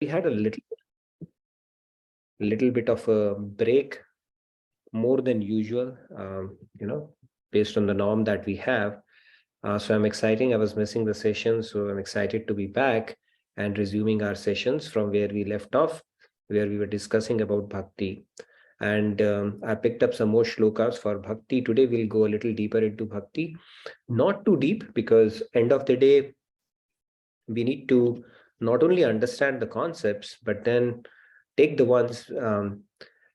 We had a little bit of a break, more than usual, based on the norm that we have. So I'm excited. I was missing the session, so I'm excited to be back and resuming our sessions from where we left off, where we were discussing about bhakti. And I picked up some more shlokas for bhakti. Today we'll go a little deeper into bhakti. Not too deep, because end of the day, we need to not only understand the concepts, but then take the ones.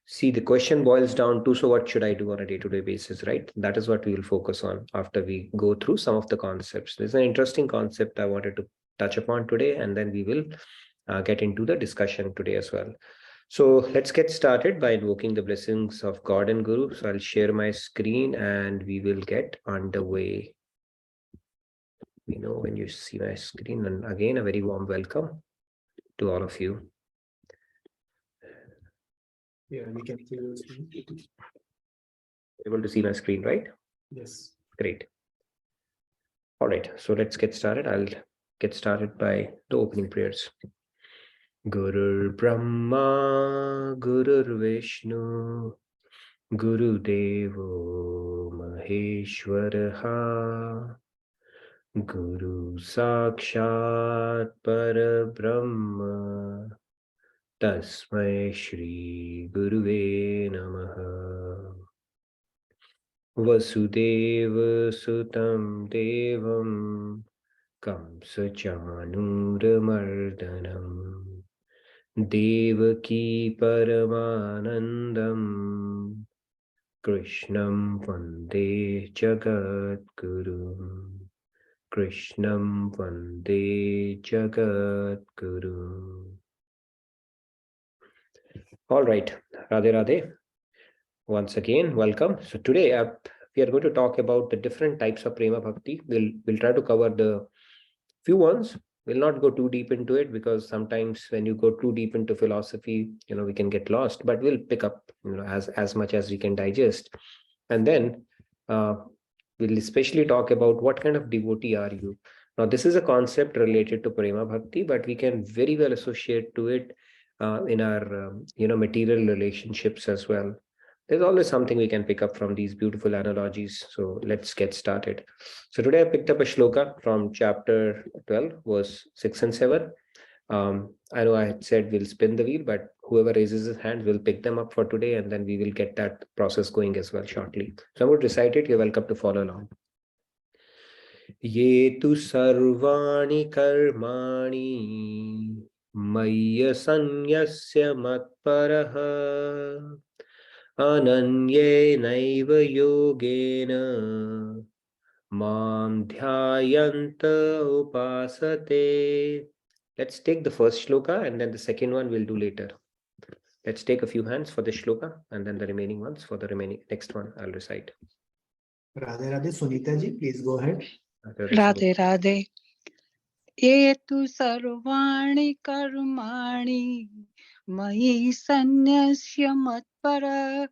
See, the question boils down to, so what should I do on a day-to-day basis, right? That is what we will focus on after we go through some of the concepts. There's an interesting concept I wanted to touch upon today, and then we will get into the discussion today as well. So let's get started by invoking the blessings of God and Guru. So I'll share my screen and we will get underway. When you see my screen, and again, a very warm welcome to all of you. Yeah, we can see your screen. Able to see my screen, right? Yes. Great. All right, so let's get started. I'll get started by the opening prayers. Gurur Brahma, Gurur Vishnu, Guru Devo Maheshwaraha, Guru Sakshat Parabrahma, Tasmai Shri Guruve Namaha. Vasudeva Sutam Devam Kamsachanuramardanam Devaki Paramanandam Krishnam Vande Jagadguru. Krishnam Vande Jagadguru. All right, Radhe Radhe. Once again, welcome. So today we are going to talk about the different types of Prema Bhakti. We'll try to cover the few ones. We'll not go too deep into it, because sometimes when you go too deep into philosophy, we can get lost. But we'll pick up, as much as we can digest, and then we'll especially talk about what kind of devotee are you. Now, this is a concept related to Prema Bhakti, but we can very well associate to it in our material relationships as well. There's always something we can pick up from these beautiful analogies. So let's get started. So today I picked up a shloka from chapter 12, verse 6 and 7. I know I had said we'll spin the wheel, but whoever raises his hand will pick them up for today, and then we will get that process going as well shortly. So I'm going to recite it. You're welcome to follow along. Ye tu sarvani karmani maya sanyasya matparaha Ananye naiva yogena mam dhyayanta upasate. Let's take the first shloka, and then the second one we'll do later. Let's take a few hands for the shloka, and then the remaining ones for the next one I'll recite. Radhe Radhe, Sunita ji, please go ahead. Radhe Radhe. Ye tu sarvani karmani mahi sanyasya matpara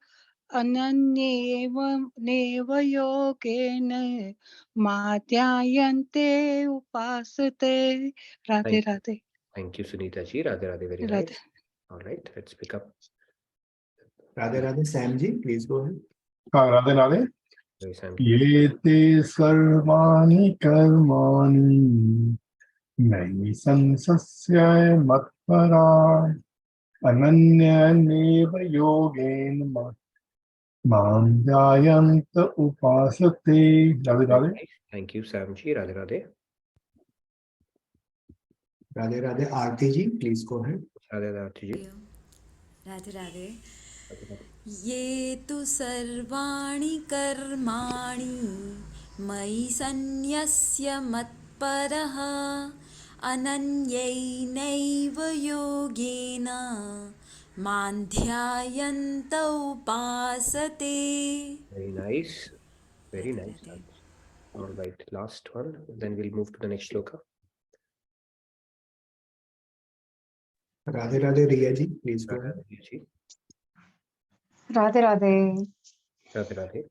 ananyeva neva yogena madhyayante upasate. Radhe Radhe. Thank you, Sunita ji. Radhe Radhe, very nice. All right, let's pick up. Radhe Radhe, Sanji, please go ahead. Radhe Radhe. Ye te sarvani karmani mayi sansasya matpara ananya neva yogena mam dhyayanta upasate. Radhe Radhe. Thank you, Samji. Radhe Radhe. Radhe Radhe, Aarti ji, please go ahead. Radhe Radhe ji. Radhe Radhe. Ye tu sarvani karmani mayi sanyasya matparaha ananyainaiva yogena mandhyayanta upasate. Very nice. Very nice. All right, last one. Then we'll move to the next shloka. Radhe Radhe, Riya ji, please go ahead. Radhe Radhe. Radhe Radhe.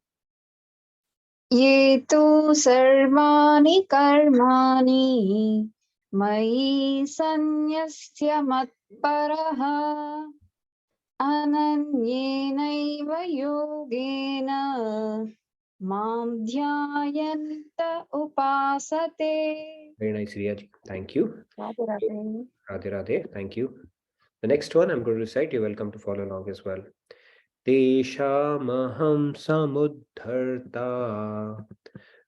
Ye tu sarvani karmani mayi sanyasya Paraha ananyenaiva yogena mam dhyayanta upasate. Very nice, Riyaji. Thank you. Radhe Radhe. Radhe Radhe. Thank you. The next one I'm going to recite. You're welcome to follow along as well. Teshamaham samudharta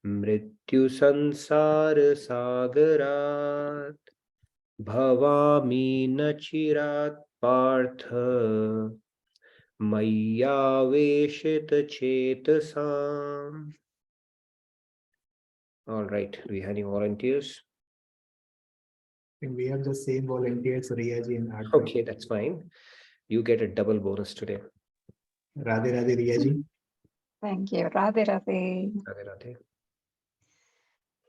mrityu sansar sagarat bhavami nachirat partha mayyaveshit chetasam. All right. Do we have any volunteers? And we have the same volunteers, Riyaji and Arjun. Okay, that's fine. You get a double bonus today. Radhe Radhe Riyaji. Thank you. Radhe Radhe. Radhe Radhe.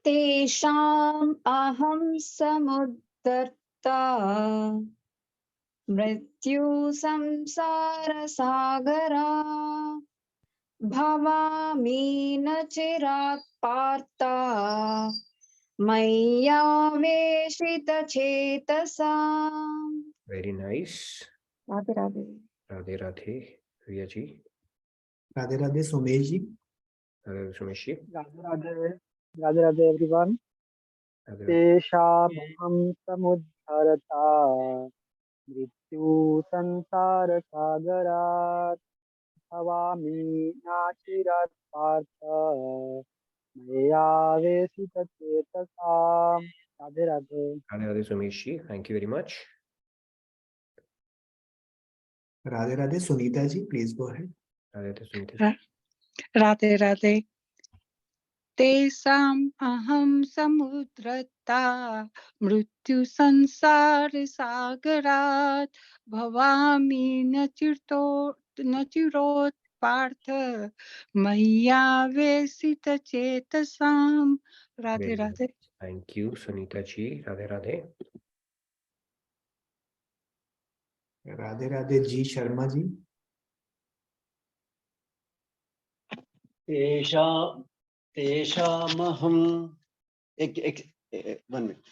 Tesham aham samuddarta mrityu samsara sagara bhavami nachirat partha mayyaveshita chetasam. Very nice. Radhe Radhe. Radhe Radhe. Riyaji. Radhe Radhe Sumeshji. Radhe Sumeshi. Radhe Radhe, Radhe Radhe everyone. Radhe Radhe. Teshamaham samudharata mrityu sansara sagarat bhavami nachirat partha maya vesita chetasam. Radhe Radhe. Radhe Radhe Sumeshi. Thank you very much. Radhe Radhe Sunita ji. Please go ahead. Radhe Radhe Sunita. Radhe Radhe. Tesam aham samudrata mrityu sansar sagarat bhavami nachirot partha maya vesita chetasam. Radhe Very Radhe. nice. Thank you, Sunita ji. Radhe Radhe. Radhe Radhe Ji Sharma ji. तेषामहं one minute.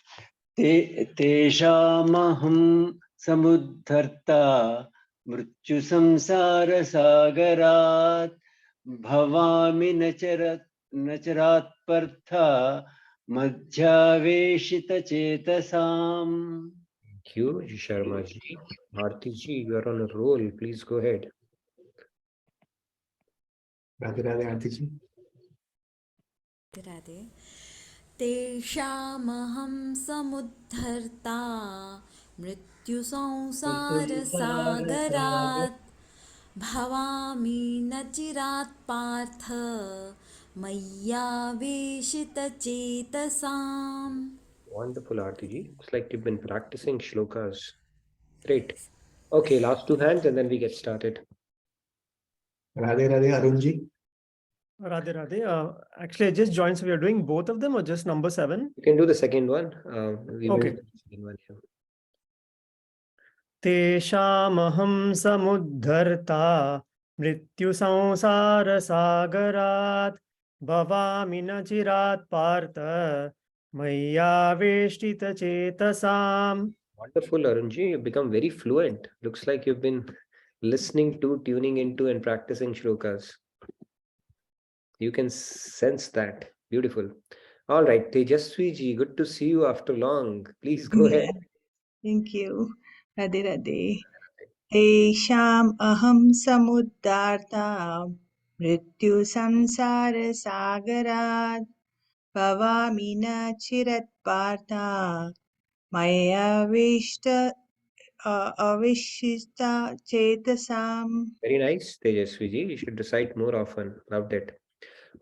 तेषामहं समुद्धर्ता मृत्युसंसारसागरात् भवामि नचरात् पर्था मध्यावेशितचेतसाम्. Thank you, Sharma ji. Bharti ji, you are on a roll. Please go ahead. Radhe Radhe Aarti ji. Radhe तेषामहं समुद्धर्ता मृत्युसंसारसागरात् भवामि न चिरात् Partha मय्यावेशितचेतसाम्. Wonderful, Aarti ji. Looks like you've been practicing shlokas. Great. Okay, last two hands and then we get started. Radhe Radhe Arun ji. Radhe Radhe. Actually, I just joined. So we are doing both of them or just number 7? You can do the second one. We will Okay. do the second one here. Teshamaham samudharta mrityu sansara sagarat bhavami nachirat partha maya veshtita chetasam. Wonderful, Arunji. You've become very fluent. Looks like you've been listening to, tuning into, and practicing shlokas. You can sense that. Beautiful. All right, Tejaswi ji, good to see you after long. Please go ahead. Thank you. Radhe Radhe. Tesham aham samuddarta mrityu samsara sagarat bhavami na chirat partha maya avishita chetasam. Very nice, Tejaswi ji. You should recite more often. Loved it.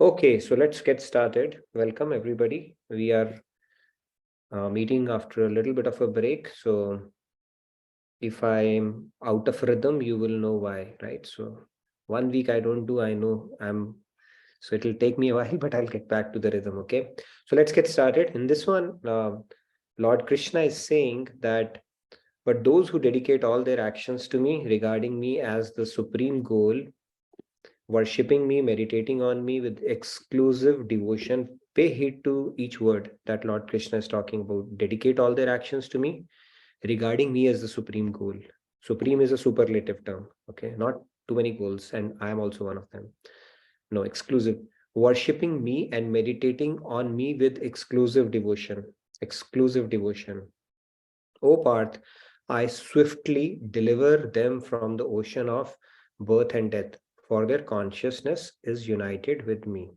Okay, so let's get started. Welcome, everybody. We are meeting after a little bit of a break. So if I'm out of rhythm, you will know why, right? So 1 week I don't do, I know so it'll take me a while, but I'll get back to the rhythm, okay? So let's get started. In this one, Lord Krishna is saying that, but those who dedicate all their actions to me, regarding me as the supreme goal, worshipping me, meditating on me with exclusive devotion, pay heed to each word that Lord Krishna is talking about. Dedicate all their actions to me, regarding me as the supreme goal. Supreme is a superlative term, okay? Not too many goals, and I am also one of them. No, exclusive. Worshipping me and meditating on me with exclusive devotion. Exclusive devotion. O Parth, I swiftly deliver them from the ocean of birth and death, for their consciousness is united with me.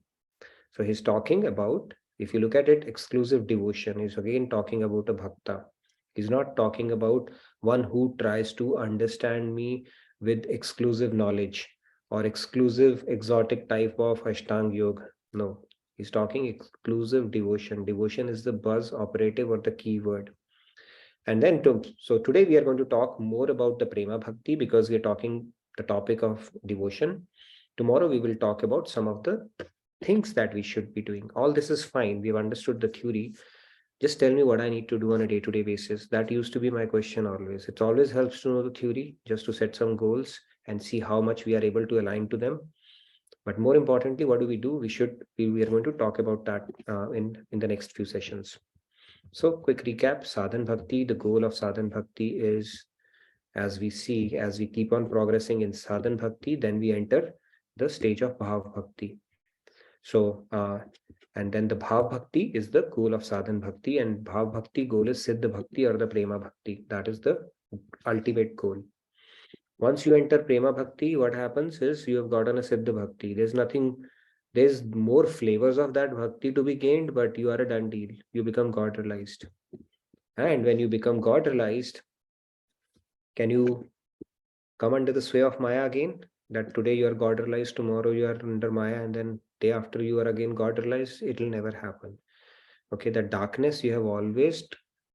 So he's talking about, if you look at it, exclusive devotion. He's again talking about a bhakta. He's not talking about one who tries to understand me with exclusive knowledge or exclusive exotic type of Ashtang Yoga. No, he's talking exclusive devotion. Devotion is the buzz operative or the keyword. And then, so today we are going to talk more about the Prema Bhakti because we are talking the topic of devotion. Tomorrow we will talk about some of the things that we should be doing. All this is fine. We've understood the theory. Just tell me what I need to do on a day-to-day basis. That used to be my question always. It always helps to know the theory, just to set some goals and see how much we are able to align to them. But more importantly, what do? We are going to talk about that in the next few sessions. So quick recap, Sadhan Bhakti, the goal of Sadhan Bhakti is, as we keep on progressing in Sadhan Bhakti, then we enter the stage of Bhav Bhakti. So, and then the Bhav Bhakti is the goal of Sadhan Bhakti, and Bhav Bhakti goal is Siddha Bhakti or the Prema Bhakti. That is the ultimate goal. Once you enter Prema Bhakti, what happens is you have gotten a Siddha Bhakti. There's more flavors of that Bhakti to be gained, but you are a done deal. You become God realized. And when you become God realized, can you come under the sway of Maya again? That today you are God realized, tomorrow you are under Maya, and then day after you are again God realized. It will never happen. Okay, the darkness you have always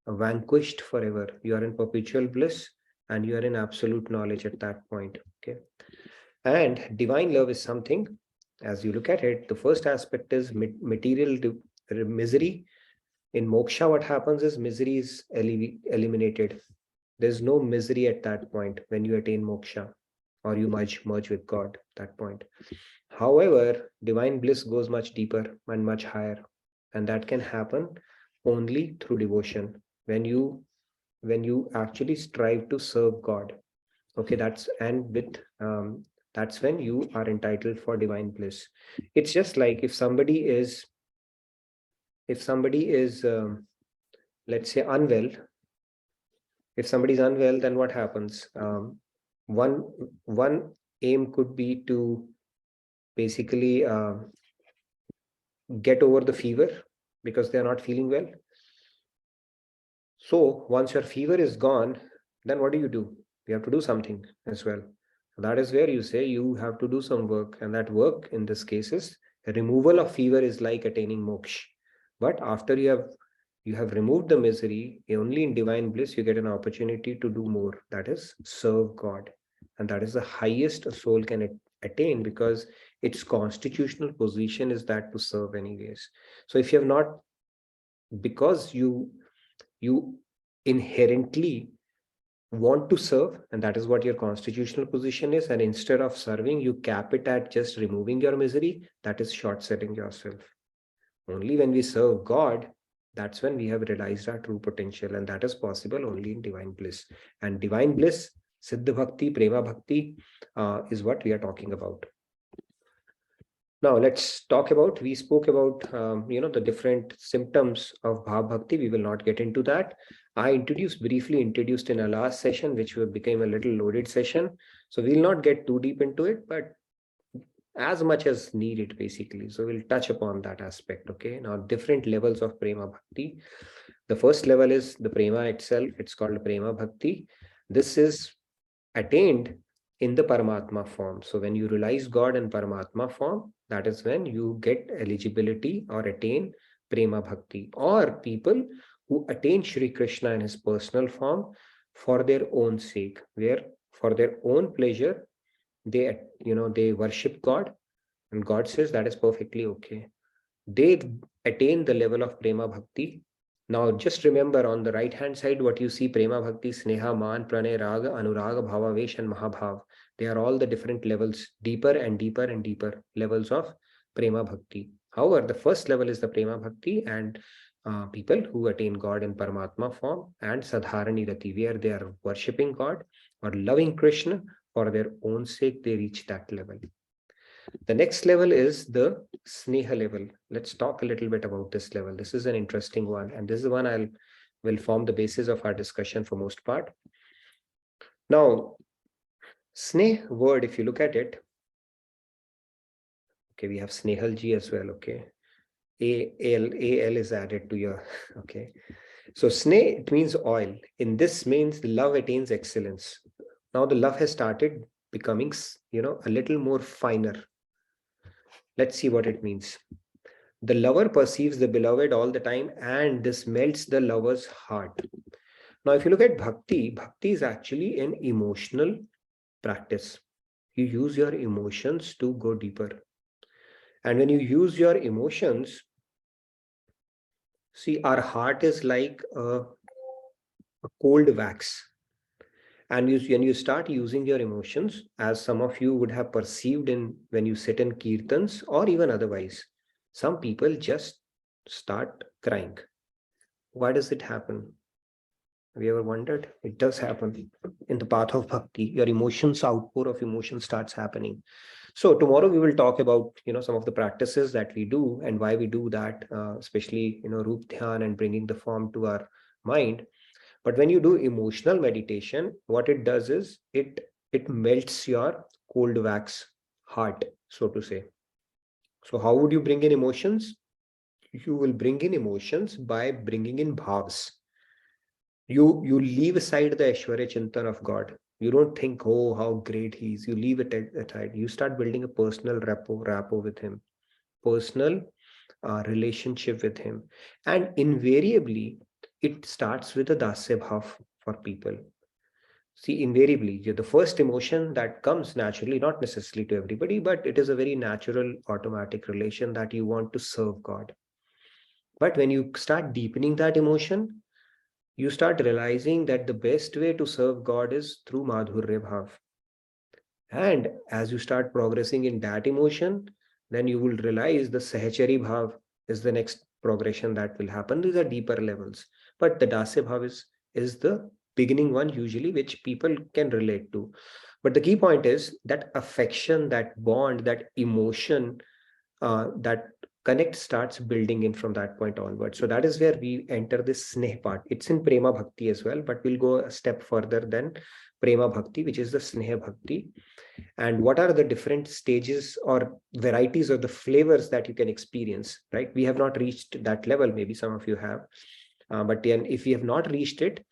vanquished forever. You are in perpetual bliss and you are in absolute knowledge at that point. Okay, and divine love is something, as you look at it, the first aspect is material misery. In moksha, what happens is misery is eliminated. There's no misery at that point when you attain moksha or you merge with God at that point. However, divine bliss goes much deeper and much higher, and that can happen only through devotion. When you actually strive to serve God, okay, that's when you are entitled for divine bliss. It's just like if somebody is let's say unwell. If somebody is unwell, then what happens? One aim could be to basically get over the fever because they are not feeling well. So once your fever is gone, then what do? You have to do something as well. That is where you say you have to do some work, and that work in this case is removal of fever is like attaining moksha. But after you have removed the misery, only in divine bliss you get an opportunity to do more, that is serve God. And that is the highest a soul can attain, because its constitutional position is that to serve anyways. So if you have not, because you inherently want to serve, and that is what your constitutional position is, and instead of serving you cap it at just removing your misery, that is short-selling yourself. Only when we serve God, that's when we have realized our true potential, and that is possible only in divine bliss. And divine bliss, Siddha Bhakti, Prema Bhakti is what we are talking about. Now let's talk about, we spoke about the different symptoms of Bhav Bhakti. We will not get into that. I briefly introduced in our last session, which became a little loaded session. So we'll not get too deep into it, but as much as needed basically. So we'll touch upon that aspect. Okay, now different levels of Prema Bhakti. The first level is the Prema itself. It's called Prema Bhakti. This is attained in the Paramatma form. So when you realize God in Paramatma form, that is when you get eligibility or attain Prema Bhakti. Or people who attain Shri Krishna in his personal form for their own sake, where for their own pleasure they worship God, and God says that is perfectly okay. They attain the level of Prema Bhakti. Now just remember, on the right hand side what you see, Prema Bhakti, Sneha, Man, Pranay, Raga, Anuraga, Bhavavesh and Mahabhav. They are all the different levels, deeper and deeper and deeper levels of Prema Bhakti. However, the first level is the Prema Bhakti, and people who attain God in Paramatma form, and Sadharani Rati, where they are worshipping God or loving Krishna for their own sake, they reach that level. The next level is the Sneha level. Let's talk a little bit about this level. This is an interesting one, and this is one will form the basis of our discussion for most part. Now, Sneh word, if you look at it, okay, we have Snehalji as well, okay. A-L is added to your, okay. So Sneh, it means oil. In this means love attains excellence. Now the love has started becoming, a little more finer. Let's see what it means. The lover perceives the beloved all the time, and this melts the lover's heart. Now, if you look at bhakti, bhakti is actually an emotional practice. You use your emotions to go deeper. And when you use your emotions, see, our heart is like a cold wax. And when you start using your emotions, as some of you would have perceived when you sit in kirtans or even otherwise, some people just start crying. Why does it happen? Have you ever wondered? It does happen. In the path of bhakti, your emotions, outpour of emotion starts happening. So tomorrow we will talk about, some of the practices that we do and why we do that, especially, Roop Dhyan and bringing the form to our mind. But when you do emotional meditation, what it does is it melts your cold wax heart, so to say. So how would you bring in emotions? You will bring in emotions by bringing in bhavs. You leave aside the Aishwarya Chintan of God. You don't think, oh, how great he is. You leave it aside. You start building a personal rapport with him, personal relationship with him. And invariably, it starts with a dasya bhav for people. See, invariably, the first emotion that comes naturally, not necessarily to everybody, but it is a very natural, automatic relation that you want to serve God. But when you start deepening that emotion, you start realizing that the best way to serve God is through Madhurya Bhav. And as you start progressing in that emotion, then you will realize the Sahachari Bhav is the next progression that will happen. These are deeper levels. But the Dasya Bhav is the beginning one usually, which people can relate to. But the key point is that affection, that bond, that emotion, that connect starts building in from that point onward. So that is where we enter this Sneh part. It's in Prema Bhakti as well, but we'll go a step further than Prema Bhakti, which is the Sneha Bhakti. And what are the different stages or varieties of the flavors that you can experience, right? We have not reached that level. Maybe some of you have. But then if we have not reached it,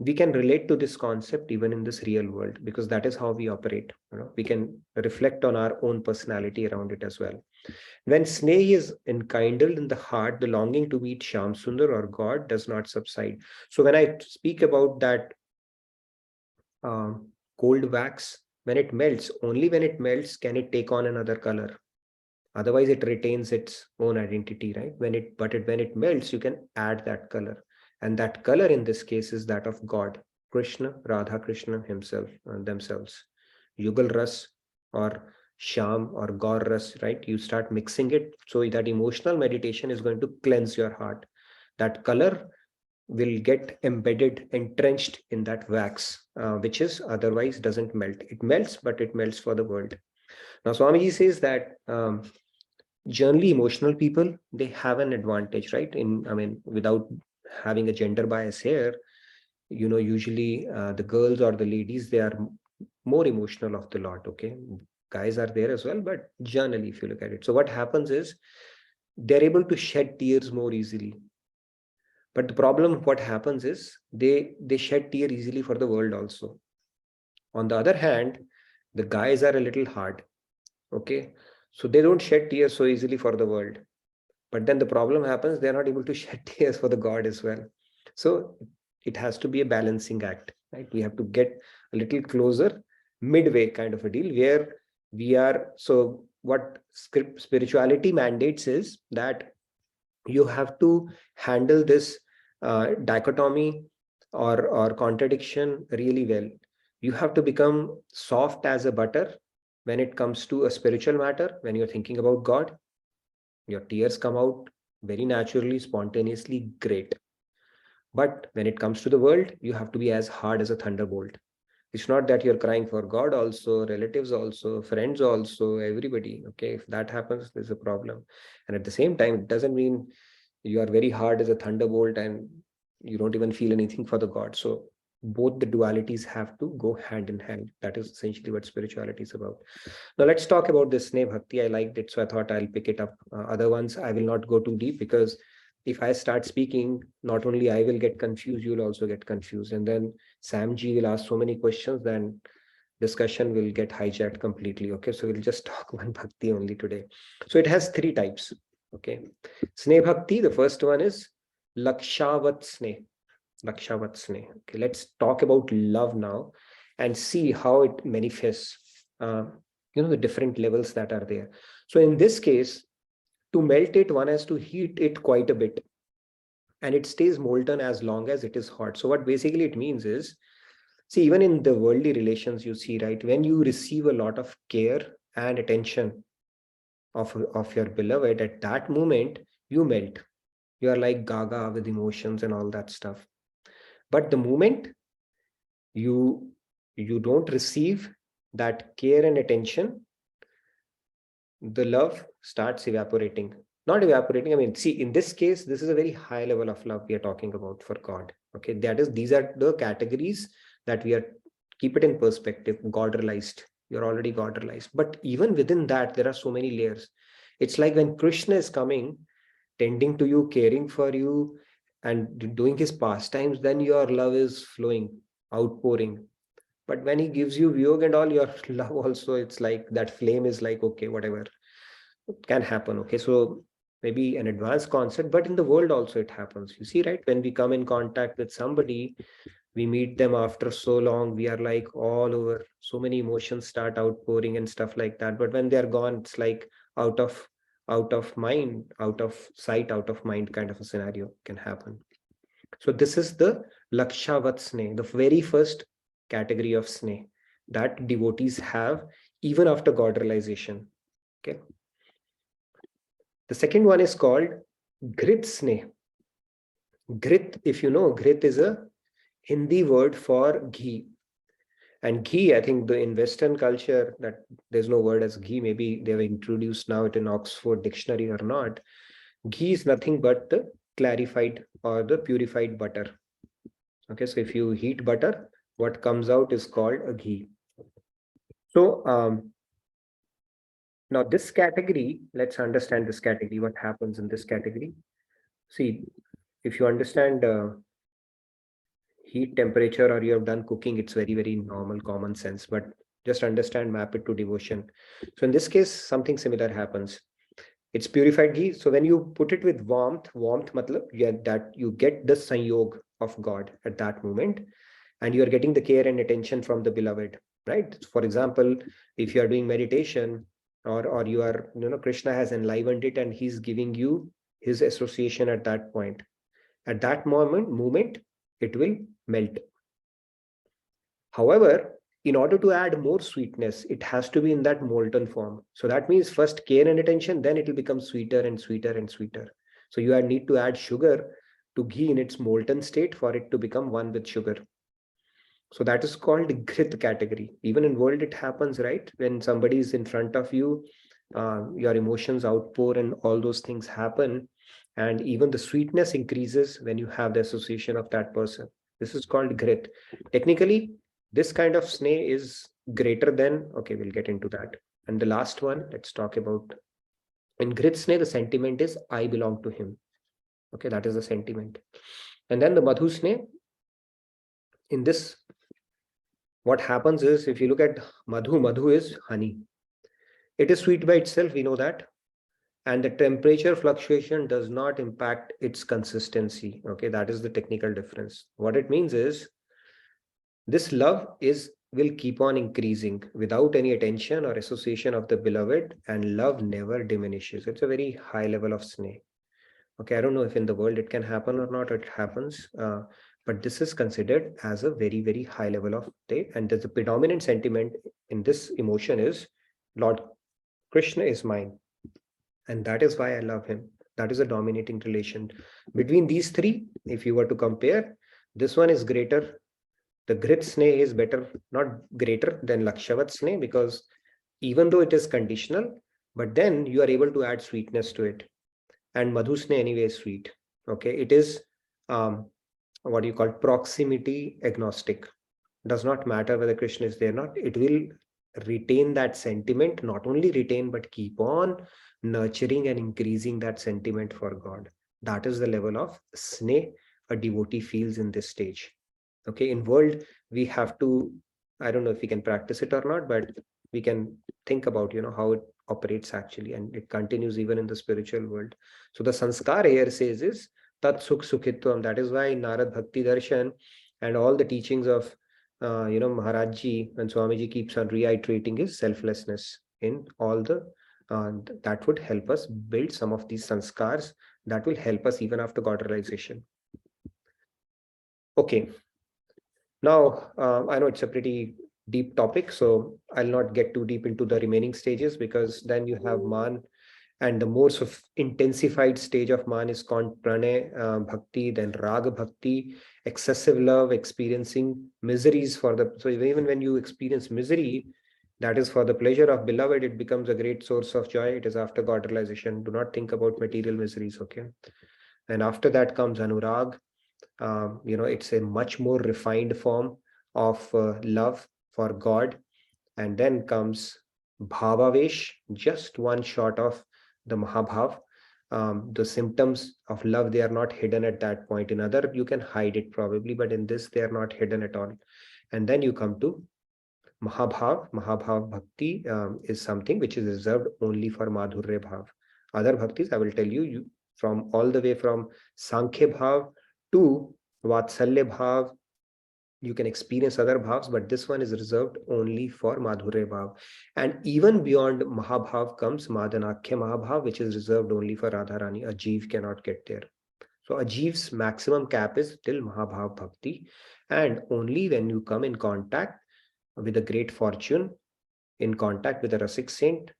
we can relate to this concept even in this real world, because that is how we operate. We can reflect on our own personality around it as well. When Sneh is enkindled in the heart, the longing to meet Shyam Sundar or God does not subside. So when I speak about that cold wax, when it melts, only when it melts can it take on another color. Otherwise, it retains its own identity, right? When it melts, you can add that color. And that color in this case is that of God, Krishna, Radha Krishna himself, themselves. Yugal Ras or Sham or Gaur Ras, right? You start mixing it. So that emotional meditation is going to cleanse your heart. That color will get embedded, entrenched in that wax, which is otherwise doesn't melt. It melts, but it melts for the world. Now, Swamiji says that generally emotional people, they have an advantage, right? Without having a gender bias here, usually the girls or the ladies, they are more emotional of the lot, okay? Guys are there as well, but generally, if you look at it. So what happens is they're able to shed tears more easily. But the problem, what happens is they shed tear easily for the world also. On the other hand, the guys are a little hard, okay? So they don't shed tears so easily for the world. But then the problem happens, they're not able to shed tears for the God as well. So it has to be a balancing act, right? We have to get a little closer, midway kind of a deal, where we are. So what spirituality mandates is that you have to handle this dichotomy or contradiction really well. You have to become soft as a butter when it comes to a spiritual matter. When you're thinking about God, your tears come out very naturally, spontaneously, great. But when it comes to the world, you have to be as hard as a thunderbolt. It's not that you're crying for God also, relatives also, friends also, everybody. Okay, if that happens, there's a problem. And at the same time, it doesn't mean you are very hard as a thunderbolt and you don't even feel anything for the God. So both the dualities have to go hand in hand. That is essentially what spirituality is about. Now let's talk about this Sneha Bhakti. I liked it, so I thought I'll pick it up. Other ones I will not go too deep, because if I start speaking, not only I will get confused, you'll also get confused. And then Samji will ask so many questions, then discussion will get hijacked completely. Okay, so we'll just talk one Bhakti only today. So it has three types. Okay, Sneha Bhakti, the first one is Lakshavat Sneh. Lakshavat Sneh. Okay, let's talk about love now and see how it manifests. The different levels that are there. So in this case, to melt it, one has to heat it quite a bit, and it stays molten as long as it is hot. So what basically it means is, see, even in the worldly relations, you see, right, when you receive a lot of care and attention of your beloved, at that moment, you melt. You are like gaga with emotions and all that stuff. But the moment you don't receive that care and attention, the love starts evaporating. Not evaporating, I mean, see, in this case, this is a very high level of love we are talking about for God. Okay, these are the categories that we are, keep it in perspective. God realized, you're already God realized. But even within that, there are so many layers. It's like when Krishna is coming, tending to you, caring for you, and doing his pastimes, then your love is flowing, outpouring. But when he gives you Vyog and all, your love also, it's like that flame is like, okay, whatever, it can happen. Okay, so maybe an advanced concept, but in the world also it happens. You see, right? When we come in contact with somebody, we meet them after so long, we are like all over, so many emotions start outpouring and stuff like that. But when they're gone, it's like out of mind, out of sight, out of mind kind of a scenario can happen. So this is the Lakshavat Sneh, the very first category of Sneh that devotees have even after God realization. Okay. The second one is called Grit Sneh. Grit, if you know, Grit is a Hindi word for ghee. And ghee, I think in Western culture, that there's no word as ghee. Maybe they have introduced now it in Oxford dictionary or not. Ghee is nothing but the clarified or the purified butter. Okay, so if you heat butter, what comes out is called a ghee. So now this category, let's understand this category, what happens in this category. See, if you understand heat, temperature, or you have done cooking, it's very, very normal, common sense, but just understand, map it to devotion. So in this case, something similar happens. It's purified ghee. So when you put it with warmth matlab, that you get the sanyog of God at that moment, and you are getting the care and attention from the beloved, right? For example, if you are doing meditation, or you are, Krishna has enlivened it and he's giving you his association at that point. At that moment, it will melt. However, in order to add more sweetness, it has to be in that molten form. So that means first care and attention, then it will become sweeter and sweeter and sweeter. So you need to add sugar to ghee in its molten state for it to become one with sugar. So that is called Grit category. Even in world, it happens, right? When somebody is in front of you, your emotions outpour and all those things happen. And even the sweetness increases when you have the association of that person. This is called Grit. Technically, this kind of Sneh is greater than, okay, we'll get into that. And the last one, let's talk about, in Grit Sneh, the sentiment is, I belong to him. Okay, that is the sentiment. And then the Madhu Sneh, in this, what happens is, if you look at Madhu is honey. It is sweet by itself, we know that. And the temperature fluctuation does not impact its consistency. Okay, that is the technical difference. What it means is, this love will keep on increasing without any attention or association of the beloved, and love never diminishes. It's a very high level of Sneh. Okay, I don't know if in the world it can happen or not, it happens. But this is considered as a very, very high level of state. And the predominant sentiment in this emotion is, Lord Krishna is mine. And that is why I love him. That is a dominating relation. Between these three, if you were to compare, this one is greater. The Grit Sneh is better, not greater than Lakshavat Sneh, because even though it is conditional, but then you are able to add sweetness to it. And Madhu Sneh anyway is sweet. Okay, it is what you call proximity agnostic. Does not matter whether Krishna is there or not. It will retain that sentiment, not only retain, but keep on nurturing and increasing that sentiment for God. That is the level of sneh a devotee feels in this stage. Okay, in world, we have to, I don't know if we can practice it or not, but we can think about, how it operates actually, and it continues even in the spiritual world. So the sanskar here says is tat sukh sukhitvam. That is why Narad Bhakti Darshan and all the teachings of Maharajji and Swamiji keeps on reiterating is selflessness in all the that would help us build some of these sanskars that will help us even after God realization. Okay, now I know it's a pretty deep topic, so I'll not get too deep into the remaining stages, because then you have man, and the more intensified stage of man is called pranay bhakti, then raga bhakti, excessive love, experiencing miseries for the, so even when you experience misery, that is for the pleasure of beloved, it becomes a great source of joy. It is after God realization. Do not think about material miseries, okay? And after that comes anurag. It's a much more refined form of love for God. And then comes bhavavesh, just one shot of the mahabhav. The symptoms of love, they are not hidden at that point. In other, you can hide it probably, but in this, they are not hidden at all. And then you come to Mahabhav. Mahabhav Bhakti is something which is reserved only for Madhurya Bhav. Other Bhaktis, I will tell you, from all the way from Sankhya Bhav to Vatsalya Bhav, you can experience other bhavs, but this one is reserved only for Madhurya Bhav. And even beyond Mahabhav comes Madanakhya Mahabhav, which is reserved only for Radharani. A Jeev cannot get there. So a Jeev's maximum cap is till Mahabhav Bhakti. And only when you come in contact with a great fortune, in contact with a Rasik saint,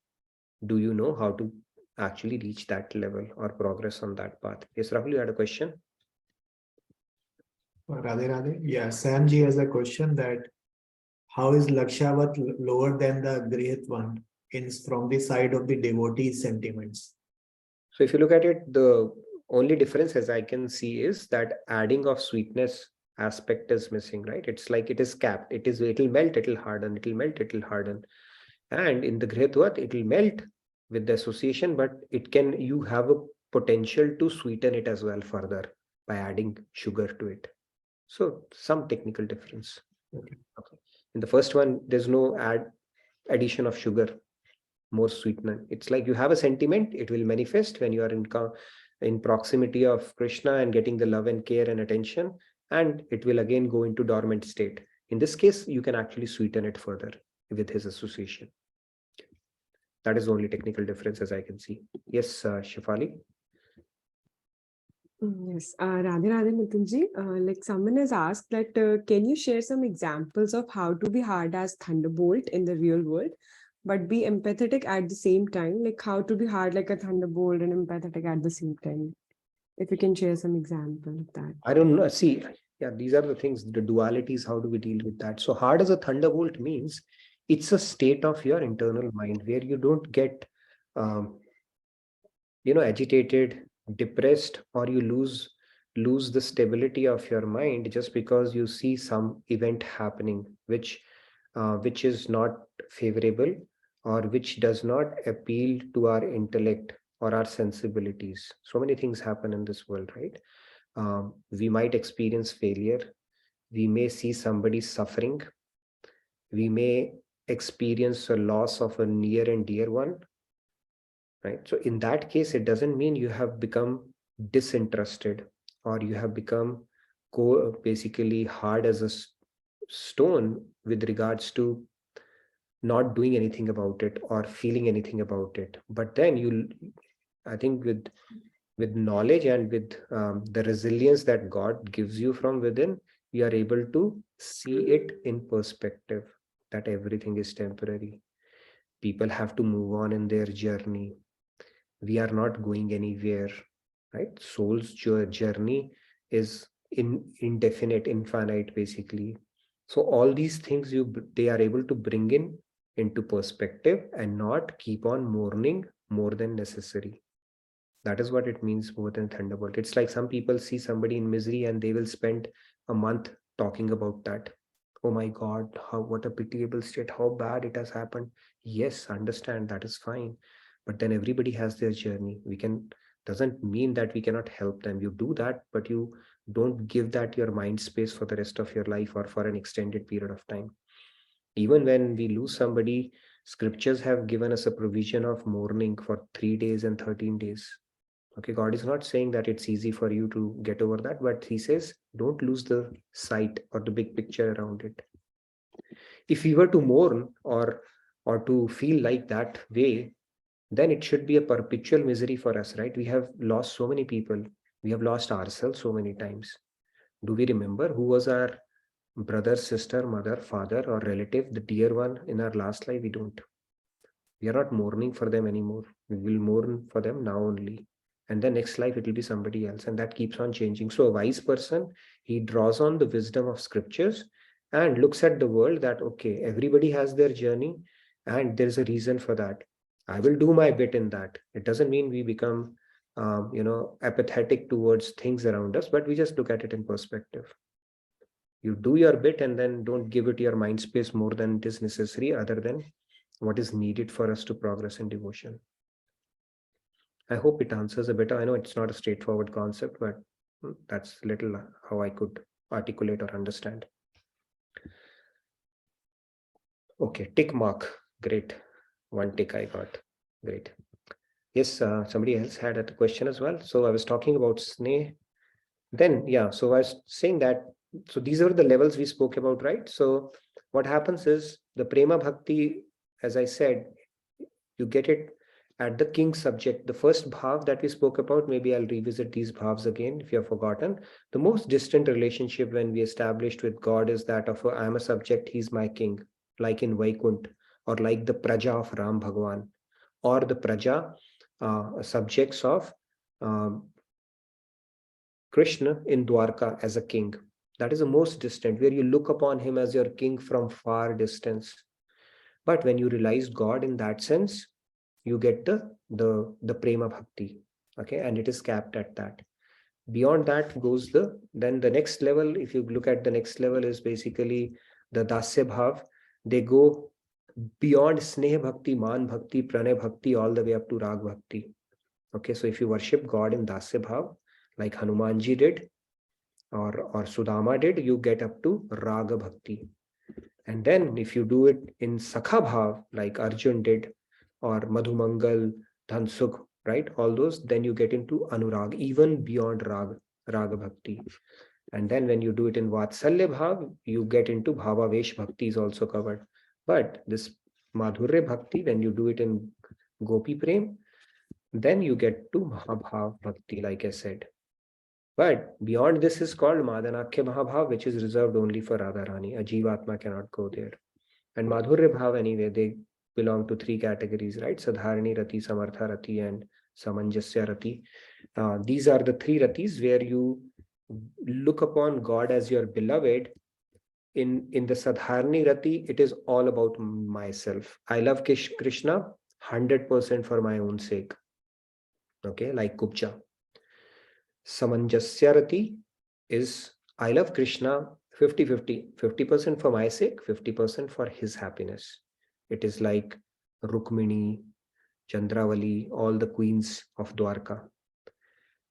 do you know how to actually reach that level or progress on that path. Yes, Rahul, you had a question? Radhe Radhe. Yeah, Sanji has a question that how is Lakshavat lower than the Grihit one from the side of the devotee sentiments? So if you look at it, the only difference as I can see is that adding of sweetness aspect is missing, right? It's like it is capped. It'll melt, it'll harden, it'll melt, it'll harden. And in the Grihitvat, it'll melt with the association, but you have a potential to sweeten it as well further by adding sugar to it. So some technical difference. Okay. In the first one, there's no addition of sugar, more sweetener. It's like you have a sentiment, it will manifest when you are in proximity of Krishna and getting the love and care and attention, and it will again go into dormant state. In this case, you can actually sweeten it further with his association. That is the only technical difference as I can see. Yes, Shefali? Yes, Radhe Radhe Mithunji, like someone has asked that can you share some examples of how to be hard as Thunderbolt in the real world, but be empathetic at the same time, like how to be hard like a Thunderbolt and empathetic at the same time? If you can share some example of that. I don't know. See, yeah, these are the things, the dualities, how do we deal with that? So hard as a Thunderbolt means it's a state of your internal mind where you don't get, agitated, depressed, or you lose the stability of your mind just because you see some event happening which is not favorable or which does not appeal to our intellect or our sensibilities. So many things happen in this world, right? We might experience failure. We may see somebody suffering. We may experience a loss of a near and dear one, right? So in that case, it doesn't mean you have become disinterested or you have become basically hard as a stone with regards to not doing anything about it or feeling anything about it. But then I think with knowledge and with the resilience that God gives you from within, you are able to see it in perspective that everything is temporary. People have to move on in their journey. we are not going anywhere, right? Soul's journey is indefinite, infinite, basically. So all these things they are able to bring into perspective and not keep on mourning more than necessary. That is what it means more than Thunderbolt. It's like some people see somebody in misery and they will spend a month talking about that. Oh my God, what a pitiable state, how bad it has happened. Yes, understand, that is fine. But then everybody has their journey. Doesn't mean that we cannot help them. You do that, but you don't give that your mind space for the rest of your life or for an extended period of time. Even when we lose somebody, scriptures have given us a provision of mourning for 3 days and 13 days. Okay, God is not saying that it's easy for you to get over that, but he says, don't lose the sight or the big picture around it. If we were to mourn or to feel like that way, then it should be a perpetual misery for us, right? We have lost so many people. We have lost ourselves so many times. Do we remember who was our brother, sister, mother, father, or relative, the dear one in our last life? We don't. We are not mourning for them anymore. We will mourn for them now only. And then next life, it will be somebody else. And that keeps on changing. So a wise person, he draws on the wisdom of scriptures and looks at the world that, okay, everybody has their journey and there's a reason for that. I will do my bit in that. It doesn't mean we become, apathetic towards things around us, but we just look at it in perspective. You do your bit and then don't give it your mind space more than it is necessary, other than what is needed for us to progress in devotion. I hope it answers a bit. I know it's not a straightforward concept, but that's little how I could articulate or understand. Okay, tick mark. Great. One tick I got. Great. Yes, somebody else had a question as well. So I was talking about Sneha. Then, yeah, so I was saying that, so these are the levels we spoke about, right? So what happens is the Prema Bhakti, as I said, you get it at the king subject. The first bhav that we spoke about, maybe I'll revisit these bhavs again if you have forgotten. The most distant relationship when we established with God is that of I am a subject, he's my king, like in Vaikunt, or like the Praja of Ram Bhagwan, or the Praja subjects of Krishna in Dwarka as a king. That is the most distant, where you look upon him as your king from far distance. But when you realize God in that sense, you get the Prema Bhakti. Okay, and it is capped at that. Beyond that goes then the next level. If you look at the next level, is basically the Dasya Bhav. They go beyond Sneha Bhakti, Man Bhakti, Pranay Bhakti, all the way up to Rag Bhakti. Okay, so if you worship God in Dasya Bhav, like Hanumanji did, or Sudama did, you get up to Raga Bhakti. And then if you do it in Sakha Bhav, like Arjun did, or Madhumangal, Dhansukh, right? All those, then you get into Anurag, even beyond Raga Bhakti. And then when you do it in Vatsalya Bhav, you get into Bhavavesh Bhakti is also covered. But this Madhurya Bhakti, when you do it in Gopi Prem, then you get to Mahabhav Bhakti, like I said. But beyond this is called Madanakhya Mahabhav, which is reserved only for Radharani. A Jivatma cannot go there. And Madhurya Bhav, anyway, they belong to 3 categories, right? Sadharani Rati, Samartha Rati, and Samanjasya Rati. These are the 3 Ratis where you look upon God as your beloved. In the Sadharani Rati, it is all about myself. I love Krishna 100% for my own sake. Okay, like Kuja. Samanjasya Rati is I love Krishna 50-50, 50% for my sake, 50% for his happiness. It is like Rukmini, Chandravali, all the queens of Dwarka.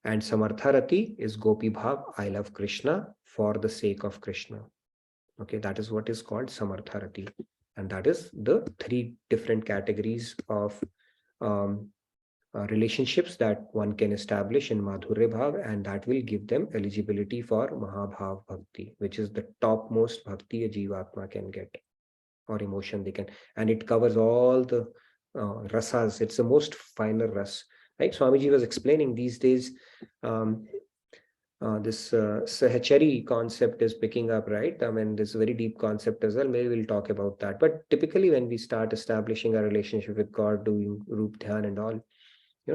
And Samartharati is Gopi Bhav, I love Krishna for the sake of Krishna. Okay, that is what is called Samartharati. And that is the 3 different categories of relationships that one can establish in Madhurya Bhav, and that will give them eligibility for Mahabhav Bhakti, which is the topmost bhakti a Jivatma can get, or emotion they can. And it covers all the rasas. It's the most finer ras. Like Swamiji was explaining, these days, this Sahachari concept is picking up, right? I mean, this is a very deep concept as well. Maybe we'll talk about that. But typically when we start establishing a relationship with God, doing Roop Dhyan and all,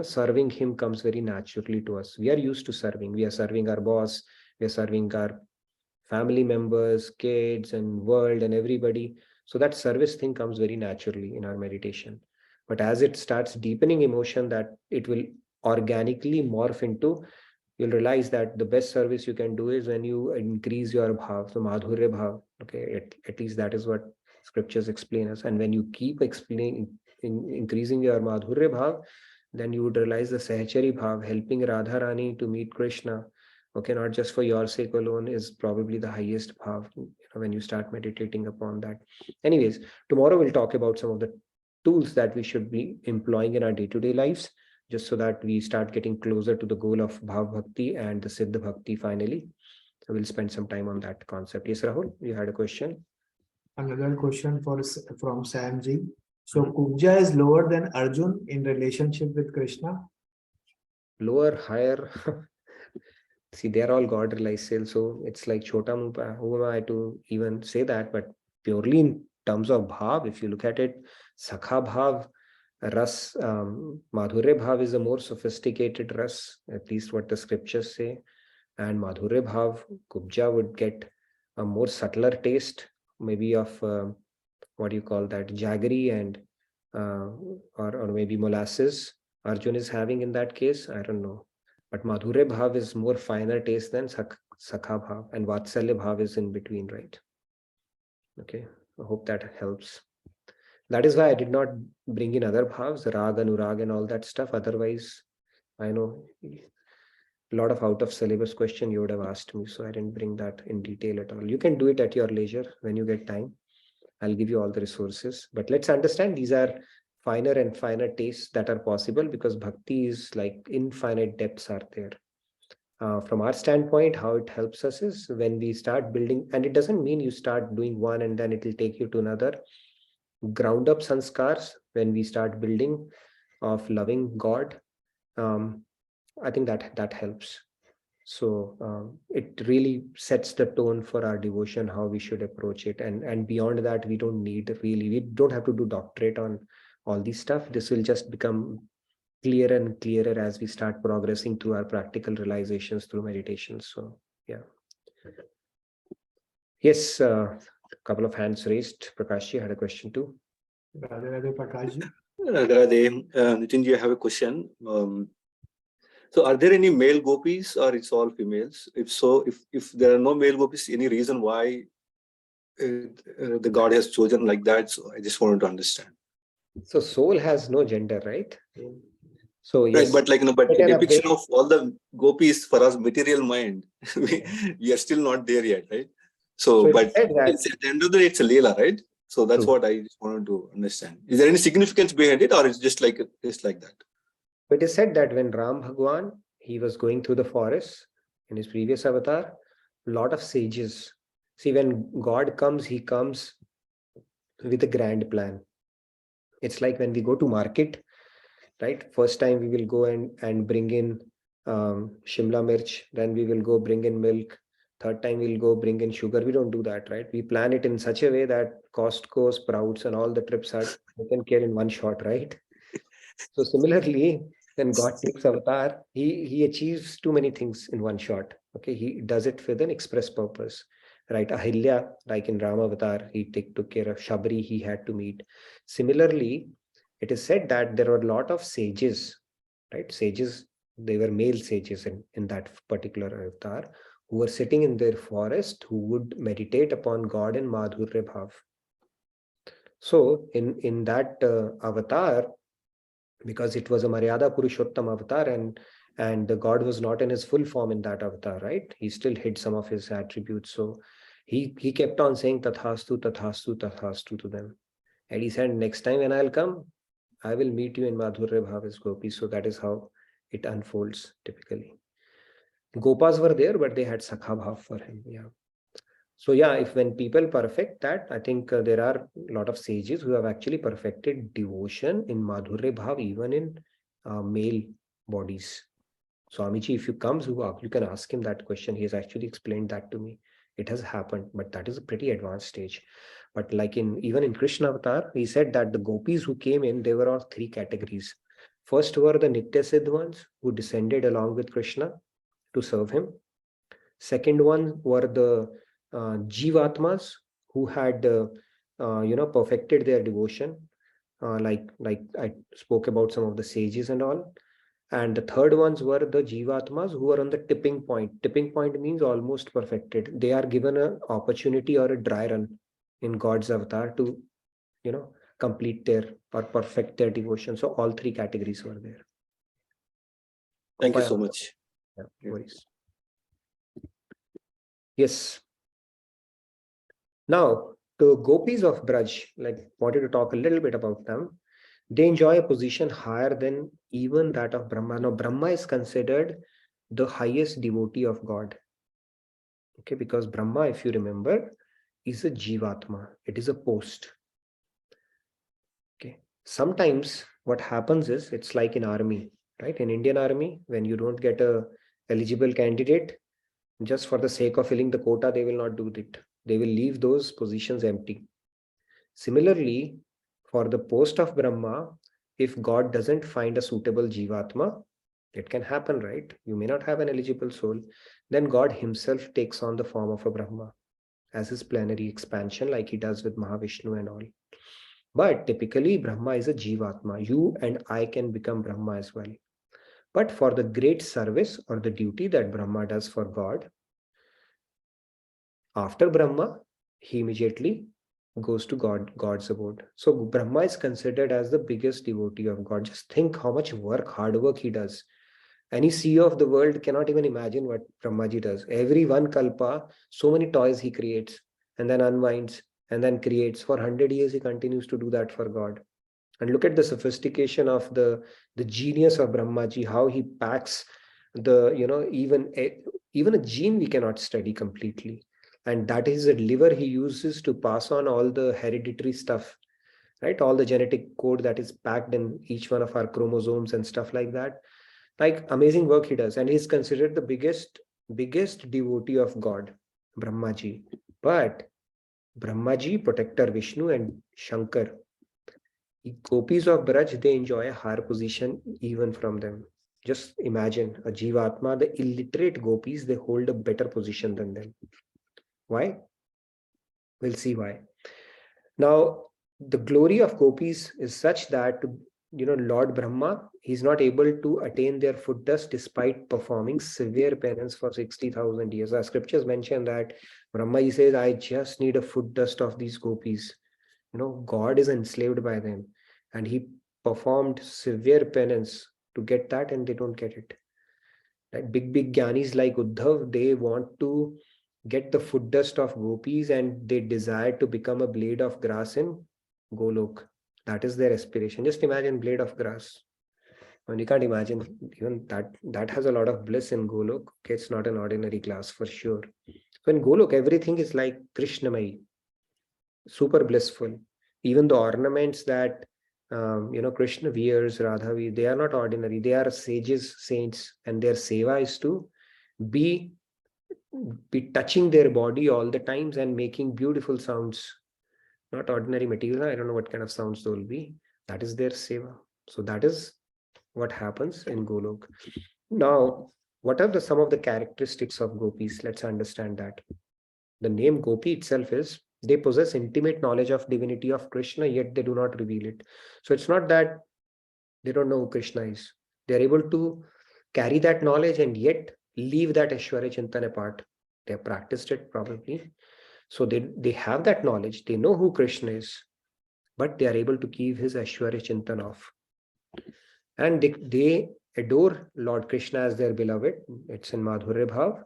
serving him comes very naturally to us. We are used to serving. We are serving our boss, we are serving our family members, kids, and world, and everybody. So that service thing comes very naturally in our meditation. But as it starts deepening emotion, that it will organically morph into, you'll realize that the best service you can do is when you increase your bhav, the madhurya bhav. Okay, at least that is what scriptures explain us. And when you keep increasing your madhurya bhav, then you would realize the sahachari bhav, helping Radha Rani to meet Krishna, okay, not just for your sake alone, is probably the highest bhav, when you start meditating upon that. Anyways, tomorrow we'll talk about some of the tools that we should be employing in our day-to-day lives, just so that we start getting closer to the goal of Bhav Bhakti and the Siddha Bhakti finally. So we'll spend some time on that concept. Yes, Rahul, you had a question? Another question from Sanji. So Kuja is lower than Arjun in relationship with Krishna? Lower, higher. See, they're all God realized cells, so it's like Chota Mupa. Who am I to even say that? But purely in terms of bhav, if you look at it, Sakha bhav, ras, Madhurya bhav is a more sophisticated ras, at least what the scriptures say. And Madhurya bhav, Kubja would get a more subtler taste, maybe of what do you call that, jaggery and or maybe molasses Arjun is having in that case. I don't know. But Madhurya bhav is more finer taste than Sakha bhav, and Vatsalya bhav is in between, right? Okay, I hope that helps. That is why I did not bring in other bhavs, rag, anurag, and all that stuff. Otherwise, I know a lot of out of syllabus question you would have asked me, so I didn't bring that in detail at all. You can do it at your leisure when you get time. I'll give you all the resources. But let's understand these are finer and finer tastes that are possible, because bhakti is like infinite depths are there. From our standpoint, how it helps us is when we start building, and it doesn't mean you start doing one and then it will take you to another. Ground up sanskars, when we start building of loving God, I think that helps. So it really sets the tone for our devotion, how we should approach it. And beyond that, we don't have to do doctorate on all these stuff. This will just become clearer and clearer as we start progressing through our practical realizations through meditation. So yeah. Yes, a couple of hands raised. Prakashji had a question too. Radhe Radhe Prakashji. Radhe, Nitinji, I have a question. So are there any male gopis or it's all females? If so, if there are no male gopis, any reason why the God has chosen like that? So I just wanted to understand. So soul has no gender, right? So yes, right, but the depiction of all the gopis for us material mind, we are still not there yet, right? So but at the end of the day, it's a Leela, right? So that's what I just wanted to understand. Is there any significance behind it, or it's just like that? It is said that when Ram Bhagwan, he was going through the forest in his previous avatar, a lot of sages. See, when God comes, he comes with a grand plan. It's like when we go to market, right? First time we will go and bring in Shimla mirch, then we will go bring in milk. Third time we'll go bring in sugar. We don't do that, right? We plan it in such a way that Costco, Sprouts, and all the trips are taken care in one shot, right? So similarly, when God takes avatar, he achieves too many things in one shot. Okay, he does it with an express purpose, right? Ahilya, like in Rama avatar, he took care of Shabri, he had to meet. Similarly, it is said that there were a lot of sages, right? Sages, they were male sages in that particular avatar, who were sitting in their forest, who would meditate upon God in Madhurya Bhav. So in that avatar, because it was a Maryada Purushottam avatar, and the God was not in his full form in that avatar, right? He still hid some of his attributes. So he kept on saying Tathastu, Tathastu, Tathastu to them. And he said, next time when I'll come, I will meet you in Madhurya Bhav as Gopi. So that is how it unfolds typically. Gopas were there, but they had Sakha Bhav for him. Yeah. So yeah, if when people perfect that, I think there are a lot of sages who have actually perfected devotion in Madhurya Bhav, even in male bodies. Swamiji, if you comes, you can ask him that question. He has actually explained that to me. It has happened, but that is a pretty advanced stage. But like even in Krishna Avatar, he said that the gopis who came in, they were all three categories. First were the Nitya Siddh ones who descended along with Krishna to serve him. Second one were the Jivatmas who had perfected their devotion, like I spoke about some of the sages and all. And the third ones were the Jivatmas who were on the tipping point. Tipping point means almost perfected. They are given an opportunity or a dry run in God's avatar to, complete their or perfect their devotion. So all three categories were there. Thank you so much. Yeah, no worries. Yes. Now, the Gopis of Braj, wanted to talk a little bit about them. They enjoy a position higher than even that of Brahma. Now, Brahma is considered the highest devotee of God. Okay, because Brahma, if you remember, is a Jivatma. It is a post. Okay. Sometimes what happens is, it's like in army, right? In Indian army, when you don't get a eligible candidate, just for the sake of filling the quota, they will not do it. They will leave those positions empty. Similarly, for the post of Brahma, if God doesn't find a suitable Jivatma, it can happen, right? You may not have an eligible soul. Then God himself takes on the form of a Brahma as his plenary expansion, like he does with Mahavishnu and all. But typically, Brahma is a Jivatma. You and I can become Brahma as well. But for the great service or the duty that Brahma does for God, after Brahma, he immediately goes to God's abode. So Brahma is considered as the biggest devotee of God. Just think how much hard work he does. Any CEO of the world cannot even imagine what Brahmaji does. Every one kalpa, so many toys he creates and then unwinds and then creates. For 100 years, he continues to do that for God. And look at the sophistication of the genius of Brahmaji, how he packs the, even a gene we cannot study completely. And that is a liver he uses to pass on all the hereditary stuff, right? All the genetic code that is packed in each one of our chromosomes and stuff like that. Like amazing work he does. And he's considered the biggest devotee of God, Brahmaji. But Brahmaji, protector Vishnu and Shankar, Gopis of Braj, they enjoy a higher position even from them. Just imagine a Jivatma, the illiterate Gopis, they hold a better position than them. Why? We'll see why. Now, the glory of Gopis is such that, Lord Brahma, he's not able to attain their foot dust despite performing severe penance for 60,000 years. Our scriptures mention that Brahma, he says, I just need a foot dust of these Gopis. God is enslaved by them. And he performed severe penance to get that, and they don't get it. Right? Big Gyanis like Uddhav, they want to get the foot dust of Gopis and they desire to become a blade of grass in Golok. That is their aspiration. Just imagine blade of grass. And you can't imagine even that has a lot of bliss in Golok. Okay, it's not an ordinary glass for sure. So in Golok, everything is like Krishnamai, super blissful. Even the ornaments that Krishna wears, Radha wears, they are not ordinary. They are sages, saints, and their seva is to be touching their body all the times and making beautiful sounds. Not ordinary material. I don't know what kind of sounds they will be. That is their seva. So that is what happens in Golok. Now, what are some of the characteristics of gopis? Let's understand that. The name Gopi itself is, they possess intimate knowledge of divinity of Krishna, yet they do not reveal it. So it's not that they don't know who Krishna is. They are able to carry that knowledge and yet leave that Aishwarya Chintan apart. They have practiced it probably. So they have that knowledge. They know who Krishna is, but they are able to keep his Aishwarya Chintan off. And they adore Lord Krishna as their beloved. It's in Madhurya Bhav.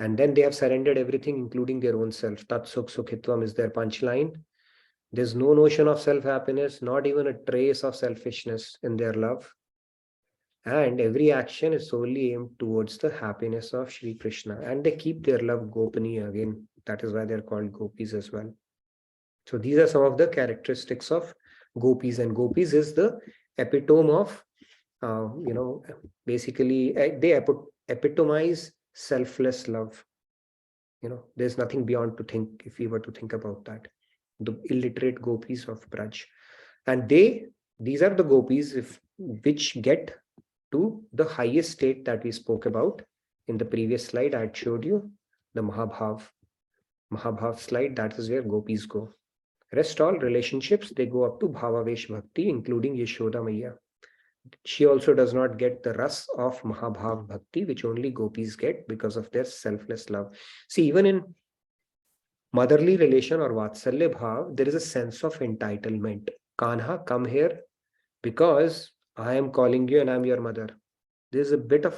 And then they have surrendered everything, including their own self. Tat Sukh Sukhitvam is their punchline. There's no notion of self-happiness, not even a trace of selfishness in their love. And every action is solely aimed towards the happiness of Sri Krishna. And they keep their love Gopaniya again. That is why they're called Gopis as well. So these are some of the characteristics of Gopis. And Gopis is the epitome of, basically, they epitomize selfless love. There's nothing beyond to think, if we were to think about that. The illiterate Gopis of Braj. And they these are the gopis which get to the highest state that we spoke about in the previous slide. I had showed you the Mahabhav slide. That is where gopis go. Rest all relationships, they go up to Bhavavesh Bhakti, including Yashoda Maiya. She also does not get the ras of Mahabhav Bhakti, which only gopis get because of their selfless love. See, even in motherly relation or Vatsalya Bhav, there is a sense of entitlement. Kanha, come here because I am calling you and I'm your mother. There's a bit of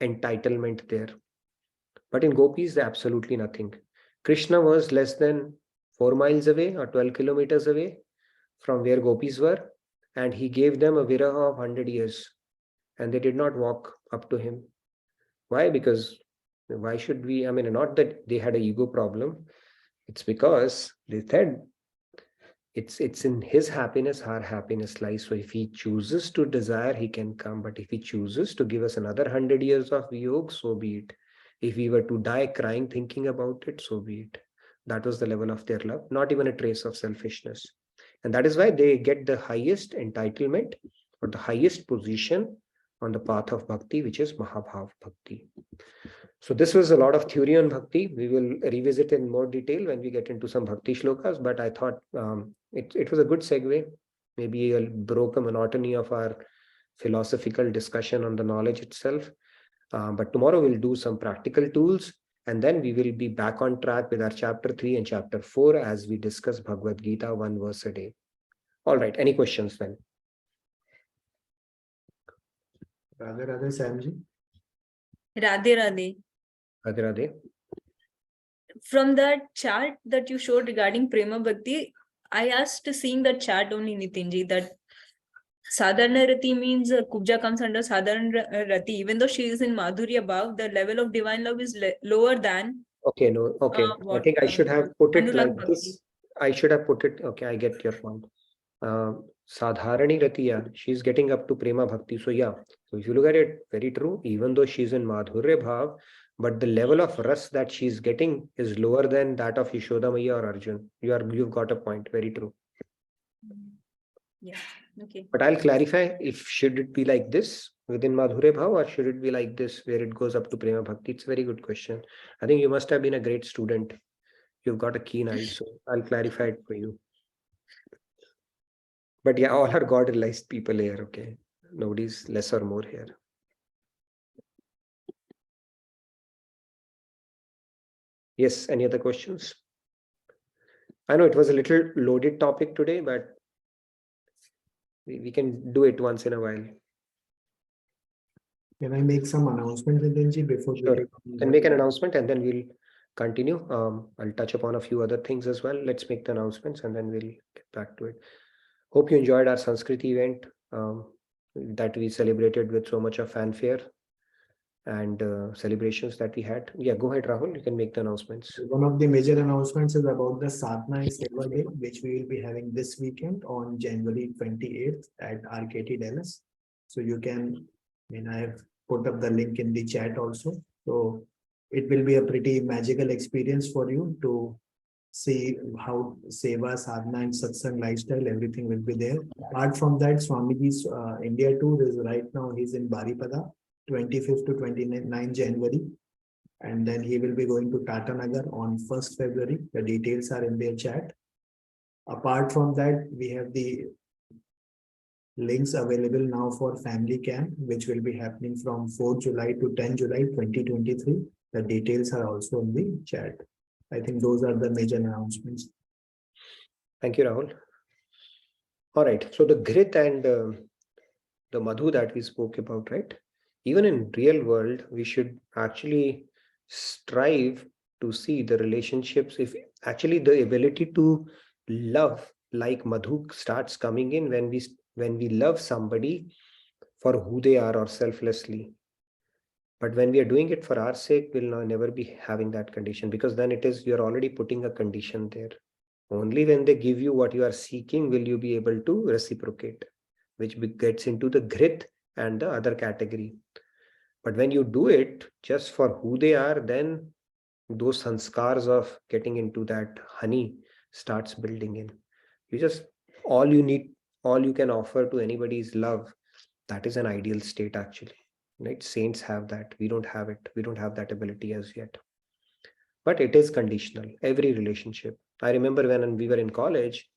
entitlement there. But in gopis, absolutely nothing. Krishna was less than 4 miles away or 12 kilometers away from where gopis were, and he gave them a viraha of 100 years, and they did not walk up to him. Why? Because why should we? I mean, not that they had an ego problem. It's because they said it's in his happiness, our happiness lies. So if he chooses to desire, he can come. But if he chooses to give us another 100 years of viyog, so be it. If we were to die crying, thinking about it, so be it. That was the level of their love, not even a trace of selfishness. And that is why they get the highest entitlement or the highest position on the path of bhakti, which is Mahabhav Bhakti. So this was a lot of theory on bhakti. We will revisit in more detail when we get into some bhakti shlokas, but I thought it was a good segue. Maybe it broke a monotony of our philosophical discussion on the knowledge itself. But tomorrow we'll do some practical tools, and then we will be back on track with our chapter 3 and chapter 4 as we discuss Bhagavad Gita 1 verse a day. All right, any questions then? Radhe Radhe Sanji. Radhe Radhe. Radhe Radhe. From that chart that you showed regarding Prema Bhakti, I asked seeing that chart only, Nitinji, that Sadharana Rati means Kuja comes under Sadharana Rati. Even though she is in Madhurya Bhav, the level of divine love is lower than. Okay, no, okay. I think I should have put it like this. I should have put it. Okay, I get your point. Sadharani Ratiya, she's getting up to Prema Bhakti. So yeah, so if you look at it, very true. Even though she's in Madhurya Bhav, but the level of ras that she's getting is lower than that of Yashoda Maiya or Arjun. You've got a point. Very true. Yeah. Okay. But I'll clarify, if should it be like this within Madhurya Bhav, or should it be like this where it goes up to Prema Bhakti? It's a very good question. I think you must have been a great student. You've got a keen eye, so I'll clarify it for you. But yeah, all are God-realized people here, okay? Nobody's less or more here. Yes, any other questions? I know it was a little loaded topic today, but we can do it once in a while. Can I make some announcement, Nitinji, before Sure. we Can make an announcement and then we'll continue. I'll touch upon a few other things as well. Let's make the announcements and then we'll get back to it. Hope you enjoyed our Sanskrit event that we celebrated with so much of fanfare and celebrations that we had. Yeah, go ahead, Rahul. You can make the announcements. One of the major announcements is about the Sadhana and Seva Day, which we will be having this weekend on January 28th at RKT Dallas. So you can, I have put up the link in the chat also. So it will be a pretty magical experience for you to see how Seva, Sadhana and Satsang lifestyle, everything will be there. Apart from that, Swamiji's India tour is right now, he's in Baripada, 25th to 29th January. And then he will be going to Tata Nagar on 1st February. The details are in their chat. Apart from that, we have the links available now for family camp, which will be happening from 4th July to 10 July 2023. The details are also in the chat. I think those are the major announcements. Thank you, Rahul. All right. So the grit and the madhu that we spoke about, right? Even in real world, we should actually strive to see the relationships. If actually the ability to love like madhu starts coming in when we love somebody for who they are or selflessly. But when we are doing it for our sake, we'll never be having that condition, because then you're already putting a condition there. Only when they give you what you are seeking will you be able to reciprocate, which gets into the grit and the other category. But when you do it just for who they are, then those sanskars of getting into that honey starts building in. All you need all you can offer to anybody is love, that is an ideal state actually, right? Saints have that. We don't have it. We don't have that ability as yet. But it is conditional, every relationship. I remember when we were in college,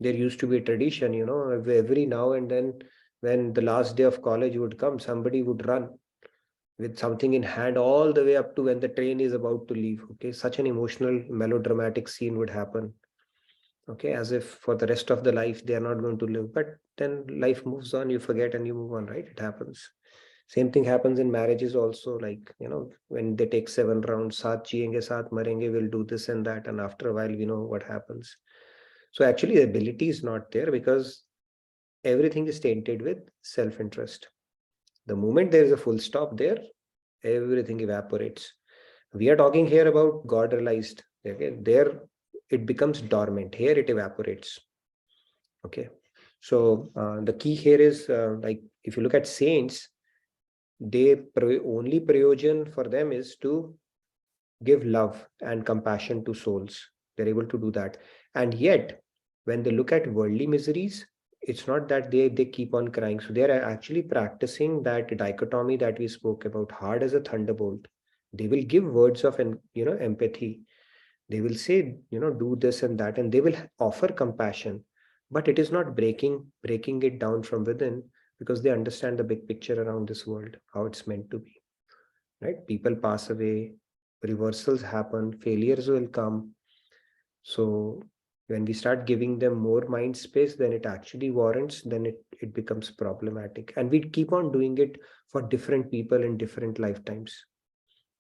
there used to be a tradition, every now and then, when the last day of college would come, somebody would run with something in hand all the way up to when the train is about to leave. Okay, such an emotional, melodramatic scene would happen. Okay, as if for the rest of the life they are not going to live. But then life moves on, you forget and you move on, right? It happens. Same thing happens in marriages also, like, when they take 7 rounds, saath jiyenge, saath marenge, we'll do this and that, and after a while we know what happens. So actually the ability is not there because everything is tainted with self-interest. The moment there is a full stop there, everything evaporates. We are talking here about God realized. Okay, there it becomes dormant. Here it evaporates. Okay, so the key here is like if you look at saints, only prayojan for them is to give love and compassion to souls. They're able to do that, and yet when they look at worldly miseries, it's not that they keep on crying. So they are actually practicing that dichotomy that we spoke about, hard as a thunderbolt. They will give words of empathy. They will say, do this and that, and they will offer compassion, but it is not breaking it down from within, because they understand the big picture around this world, how it's meant to be, right? People pass away, reversals happen, failures will come. So when we start giving them more mind space than it actually warrants, then it becomes problematic. And we keep on doing it for different people in different lifetimes.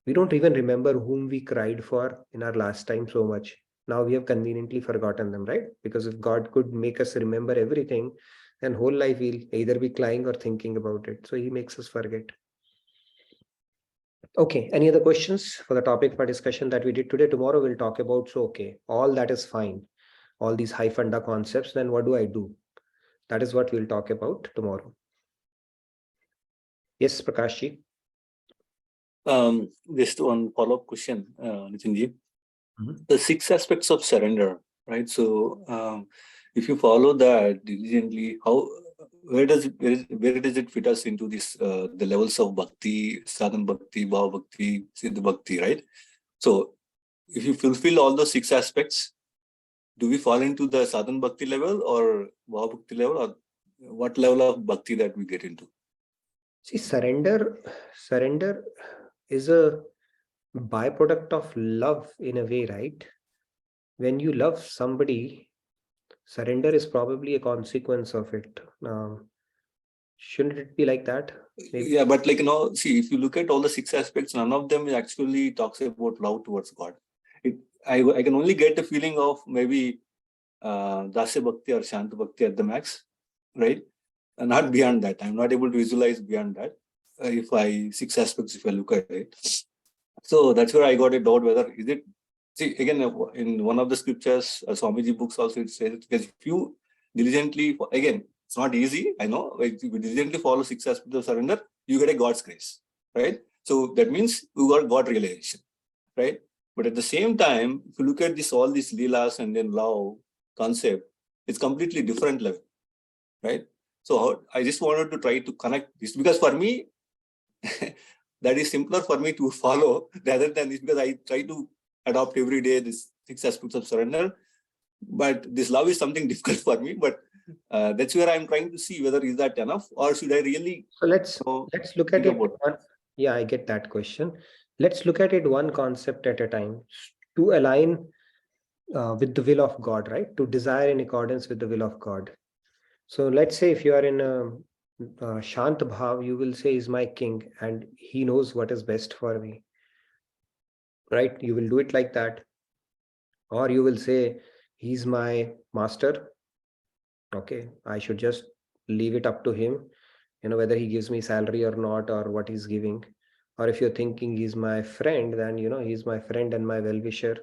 We don't even remember whom we cried for in our last time so much. Now we have conveniently forgotten them, right? Because if God could make us remember everything, then whole life we'll either be crying or thinking about it. So he makes us forget. Okay, any other questions for the topic for discussion that we did today? Tomorrow we'll talk about, so okay, all that is fine, all these high funda concepts, then what do I do? That is what we'll talk about tomorrow. Yes, Prakashji. Just one follow-up question, Nitinji. The 6 aspects of surrender, right? So if you follow that diligently, where does it fit us into this the levels of bhakti, sadhana bhakti, bhava bhakti, siddha bhakti, right? So if you fulfill all those 6 aspects, do we fall into the sadhana bhakti level or bhava bhakti level, or what level of bhakti that we get into? See, surrender is a byproduct of love in a way, right? When you love somebody, surrender is probably a consequence of it. Shouldn't it be like that? Maybe. Yeah, but see, if you look at all the 6 aspects, none of them actually talks about love towards God. I can only get the feeling of maybe Dasya Bhakti or Shanta Bhakti at the max, right? And not beyond that. I'm not able to visualize beyond that. 6 aspects, if I look at it. So that's where I got a doubt whether is it. See, again, in one of the scriptures, Swamiji books also, it says, because if you diligently, again, it's not easy, I know, if you diligently follow 6 aspects of surrender, you get a God's grace, right? So that means you got God realization, right? But at the same time, if you look at all these leelas and then love concept, it's completely different level, right? So I just wanted to try to connect this, because for me, that is simpler for me to follow rather than this, because I try to adopt every day this 6 aspects of surrender. But this love is something difficult for me. But that's where I'm trying to see whether is that enough, or should I really? So let's look at it. Yeah, I get that question. Let's look at it one concept at a time to align with the will of God, right? To desire in accordance with the will of God. So let's say if you are in a Shant Bhav, you will say, "Is my king and he knows what is best for me." Right? You will do it like that. Or you will say, "He's my master. Okay, I should just leave it up to him, whether he gives me salary or not, or what he's giving." Or if you're thinking he's my friend, then he's my friend and my well-wisher.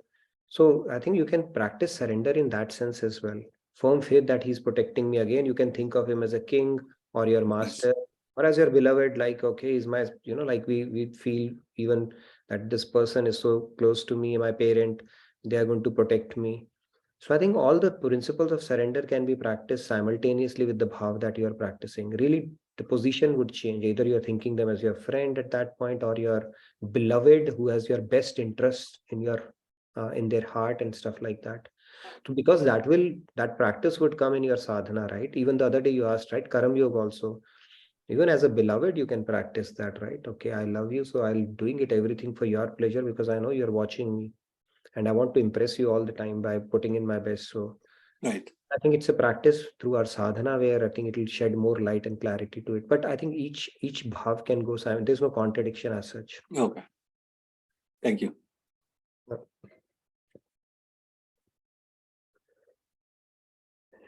So I think you can practice surrender in that sense as well. Firm faith that he's protecting me. Again, you can think of him as a king or your master, or as your beloved, like, okay, he's my, like we feel even that this person is so close to me, my parent, they are going to protect me. So I think all the principles of surrender can be practiced simultaneously with the bhav that you are practicing. Really, the position would change. Either you're thinking them as your friend at that point, or your beloved who has your best interest in your in their heart and stuff like that. So because that practice would come in your sadhana, right? Even the other day you asked, right? Karam yoga also. Even as a beloved, you can practice that, right? Okay, I love you, so I'm doing it everything for your pleasure because I know you're watching me, and I want to impress you all the time by putting in my best. So Right. I think it's a practice through our sadhana where I think it will shed more light and clarity to it. But I think each bhav can go silent. There's no contradiction as such. Okay. Thank you.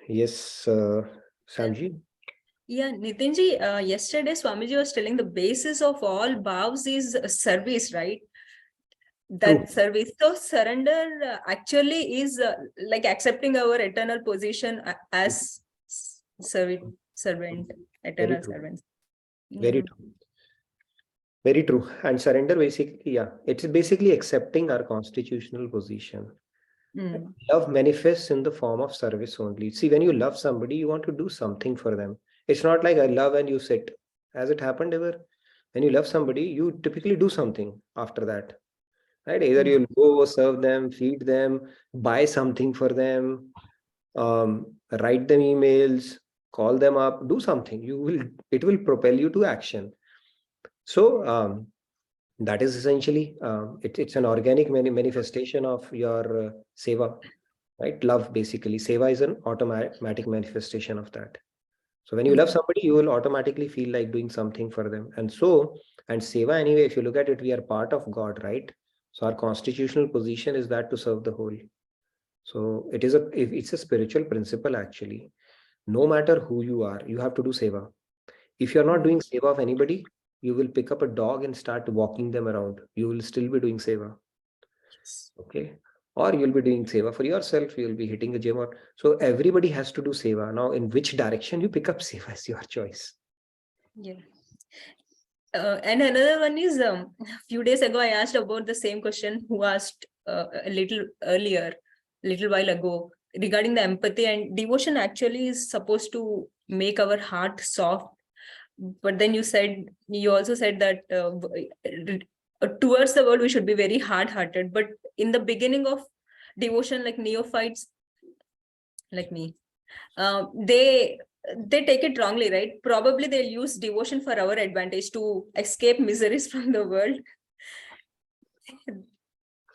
Yes, Sanji. Yeah, Nitinji, yesterday Swamiji was telling the basis of all bhavs is service, right? That True. service. So surrender actually is like accepting our eternal position as servant, eternal true. servant. Very true. Very true. And surrender basically, yeah, it's basically accepting our constitutional position. Love manifests in the form of service only. See, when you love somebody, you want to do something for them. It's not like I love and you sit. Has it happened ever? When you love somebody, you typically do something after that. Right? Either you'll go serve them, feed them, buy something for them, write them emails, call them up, do something. It will propel you to action. So that is essentially it's an organic manifestation of your seva, right? Love basically. Seva is an automatic manifestation of that. So when you love somebody, you will automatically feel like doing something for them. And seva anyway, if you look at it, we are part of God, right? So our constitutional position is that to serve the whole. So it's a spiritual principle actually. No matter who you are, you have to do seva. If you're not doing seva of anybody, you will pick up a dog and start walking them around. You will still be doing seva. Okay. Or you'll be doing seva for yourself. You'll be hitting a gym. So everybody has to do seva. Now, in which direction you pick up seva is your choice. Yeah. And another one is a few days ago, I asked about the same question who asked a little while ago regarding the empathy and devotion actually is supposed to make our heart soft. But then you also said that towards the world, we should be very hard-hearted. But in the beginning of devotion, like neophytes, like me, they take it wrongly, right? Probably they'll use devotion for our advantage to escape miseries from the world.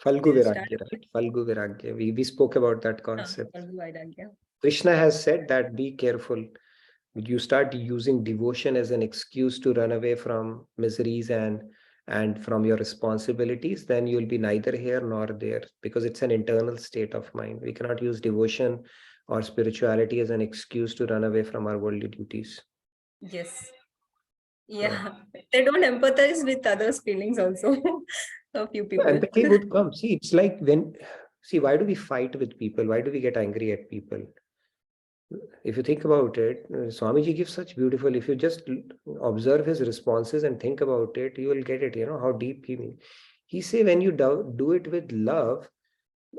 Falgu Viragya, right? Falgu Viragya. We spoke about that concept. Krishna has said that be careful. You start using devotion as an excuse to run away from miseries and from your responsibilities, then you'll be neither here nor there because it's an internal state of mind. We cannot use devotion or spirituality as an excuse to run away from our worldly duties. Yes. Yeah. They don't empathize with others' feelings also. A few people. Empathy would come. See, it's like why do we fight with people? Why do we get angry at people? If you think about it, Swamiji gives such beautiful, if you just observe his responses and think about it, you will get it, how deep he say when you do it with love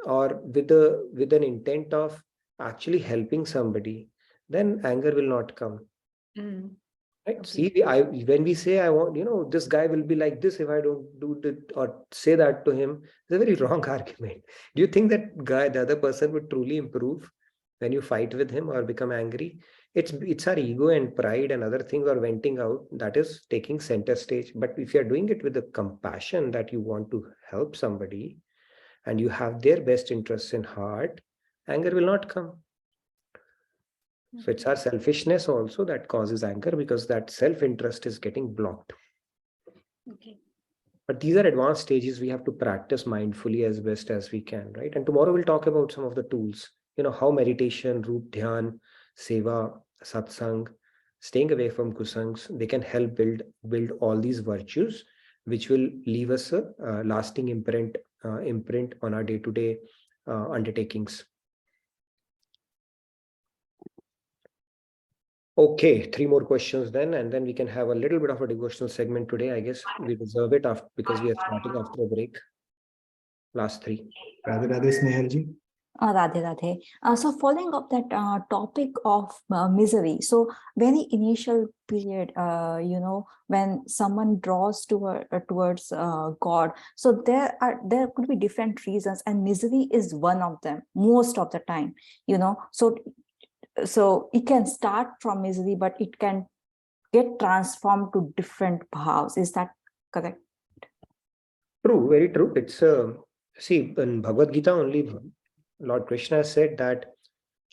or with an intent of actually helping somebody, then anger will not come. Right? Okay. See, when we say I want, this guy will be like this if I don't do that or say that to him, it's a very wrong argument. Do you think that the other person would truly improve when you fight with him or become angry? It's our ego and pride and other things are venting out that is taking center stage. But if you're doing it with the compassion that you want to help somebody and you have their best interests in heart, anger will not come. So it's our selfishness also that causes anger because that self-interest is getting blocked. Okay. But these are advanced stages we have to practice mindfully as best as we can, right? And tomorrow we'll talk about some of the tools, how meditation, root dhyan, seva, satsang, staying away from kusangs, they can help build all these virtues, which will leave us a lasting imprint on our day-to-day undertakings. Okay, 3 more questions then, and then we can have a little bit of a devotional segment today. I guess we deserve it because we are starting after a break. Last 3. Radhe Radhe Sneha ji. Radhe Radhe. So following up that topic of misery, so very initial period, when someone draws towards God, so there could be different reasons, and misery is one of them most of the time. So it can start from misery, but it can get transformed to different bhavs. Is that correct? True, very true. It's see, in Bhagavad Gita only, Lord Krishna said that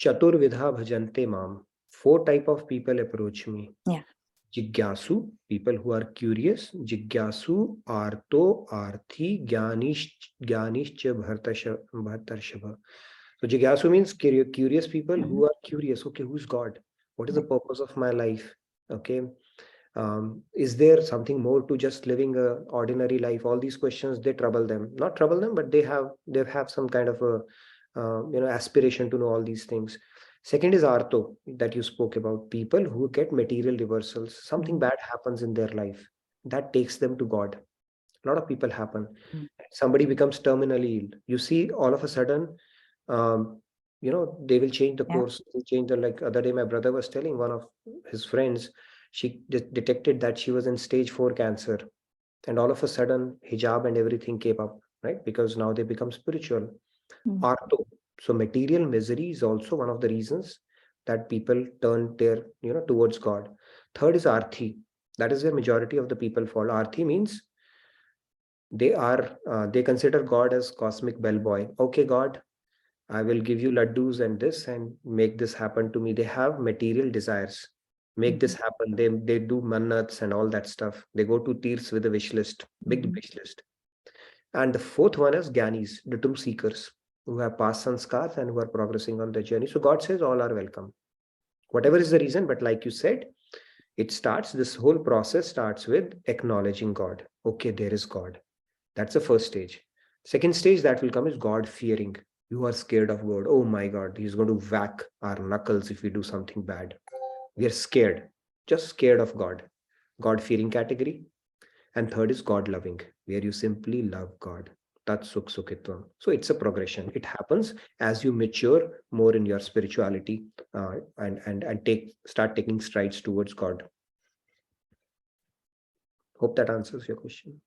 Chatur Vidha Bhajante Mam. 4 type of people approach me. Yeah. Jigyasu, people who are curious. Jigyasu, Arto, Arthi, Jnanishcha Bhartarshava. So Jigyasu means curious people who are curious. Okay, who's God? What is the purpose of my life? Okay. Is there something more to just living a ordinary life? All these questions, they trouble them. Not trouble them, but they have some kind of a aspiration to know all these things. Second is Artho, that you spoke about, people who get material reversals. Something bad happens in their life that takes them to God. A lot of people happen. Somebody becomes terminally ill. You see, all of a sudden, they will change the course. They change like other day, my brother was telling one of his friends, she detected that she was in stage 4 cancer. And all of a sudden, hijab and everything came up, right? Because now they become spiritual. Artho. So material misery is also one of the reasons that people turn towards God. Third is Arthi. That is where majority of the people fall. Arthi means they consider God as cosmic bellboy. Okay, God, I will give you laddus and this and make this happen to me. They have material desires. Make this happen. They do mannats and all that stuff. They go to Tears with a wish list, big wish list. And the fourth one is Gyanis, the true seekers, who have passed sanskars and who are progressing on their journey. So God says all are welcome. Whatever is the reason, but like you said, this whole process starts with acknowledging God. Okay, there is God. That's the first stage. Second stage that will come is God fearing. You are scared of God. Oh my God, he's going to whack our knuckles if we do something bad. We are scared, just scared of God. God fearing category. And third is God loving, where you simply love God. Tat sukh sukhitvam. So it's a progression. It happens as you mature more in your spirituality and start taking strides towards God. Hope that answers your question.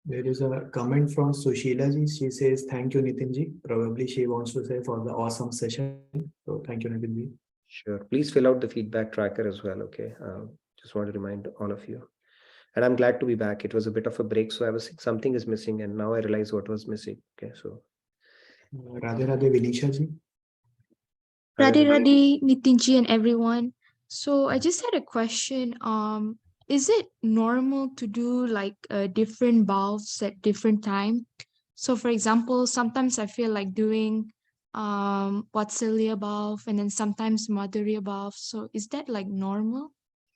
There is a comment from Sushila ji. She says, thank you, Nitin ji. Probably she wants to say for the awesome session. So thank you, Nitin ji. Sure. Please fill out the feedback tracker as well. Okay. Just want to remind all of you. And I'm glad to be back. It was a bit of a break. So I was saying something is missing and now I realize what was missing. Okay. So. Radhe Radhe Vinisha ji. Radhe Radhe, Nitin ji and everyone. So I just had a question. Is it normal to do like different bhavs at different time? So for example, sometimes I feel like doing Vatsalya bhav and then sometimes Madhurya bhav. So is that like normal?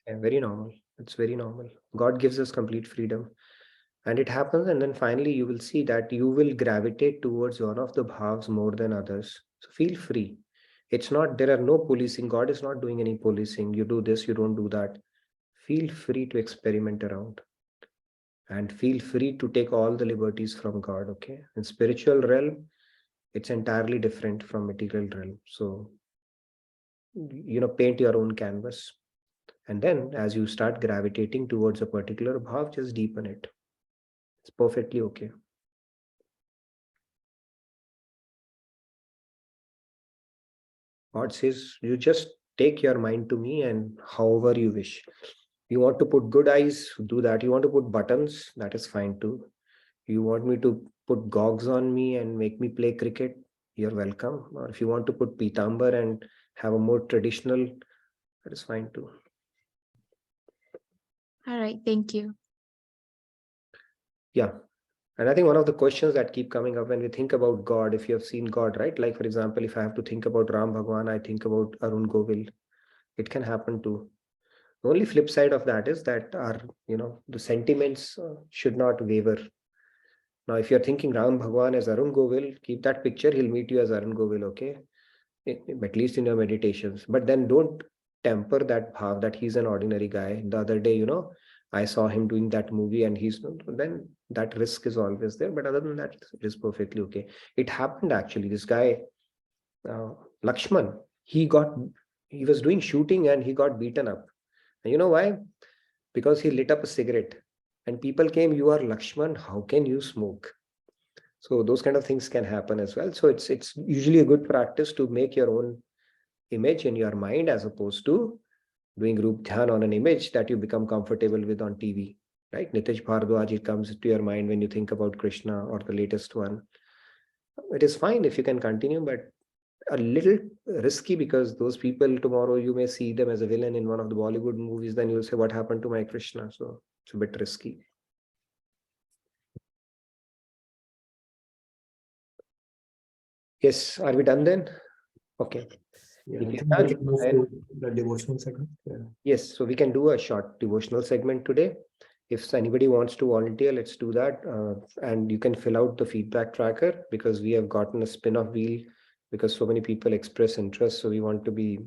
Yeah, very normal. It's very normal. God gives us complete freedom. And it happens, and then finally you will see that you will gravitate towards one of the bhavs more than others. So feel free. It's not, there are no policing. God is not doing any policing. You do this, you don't do that. Feel free to experiment around. And feel free to take all the liberties from God, okay? In spiritual realm, it's entirely different from material realm. So, paint your own canvas. And then as you start gravitating towards a particular bhav, just deepen it. It's perfectly okay. God says, you just take your mind to me and however you wish. You want to put good eyes, do that. You want to put buttons, that is fine too. You want me to put gogs on me and make me play cricket, you're welcome. Or if you want to put pitambar and have a more traditional, that is fine too. All right, thank you. Yeah. And I think one of the questions that keep coming up when we think about God, if you have seen God, right? Like, for example, if I have to think about Ram Bhagwan, I think about Arun Govil. It can happen too. The only flip side of that is that the sentiments should not waver. Now, if you're thinking Ram Bhagwan as Arun Govil, keep that picture. He'll meet you as Arun Govil, okay? At least in your meditations. But then don't temper that bhav that he's an ordinary guy. The other day, I saw him doing that movie and he's then that risk is always there. But other than that, it is perfectly okay. It happened actually. This guy, Lakshman, he was doing shooting and he got beaten up. And you know why? Because he lit up a cigarette and people came, you are Lakshman, how can you smoke? So those kind of things can happen as well. So it's usually a good practice to make your own image in your mind as opposed to doing group dhyan on an image that you become comfortable with on TV, right? Nitish Bhardwaj, it comes to your mind when you think about Krishna or the latest one. It is fine if you can continue, but a little risky because those people tomorrow you may see them as a villain in one of the Bollywood movies, then you'll say, what happened to my Krishna? So it's a bit risky. Yes, are we done then? Okay. Yeah, If I you're think we done, can move then to the devotional segment. Yeah. yes, so we can do a short devotional segment today. If anybody wants to volunteer, let's do that. And you can fill out the feedback tracker because we have gotten a spin-off wheel because so many people express interest. So we want to be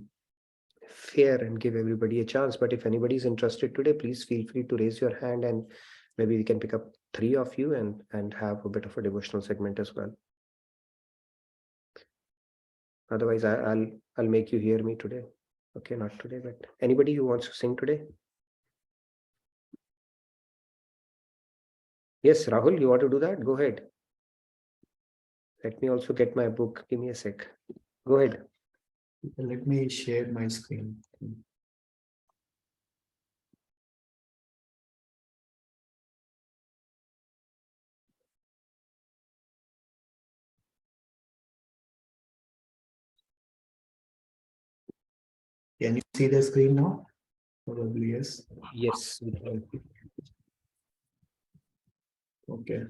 fair and give everybody a chance. But if anybody is interested today, please feel free to raise your hand and maybe we can pick up 3 of you and have a bit of a devotional segment as well. Otherwise, I'll make you hear me today. Okay, not today, but anybody who wants to sing today? Yes, Rahul, you want to do that? Go ahead. Let me also get my book. Give me a sec. Go ahead. Let me share my screen. Can you see the screen now? Probably yes. Yes, we can. Okay.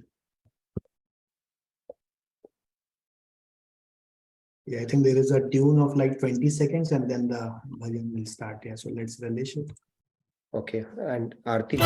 Yeah, I think there is a tune of like 20 seconds and then the volume will start. Yeah, so let's release it. Okay, and Aarti,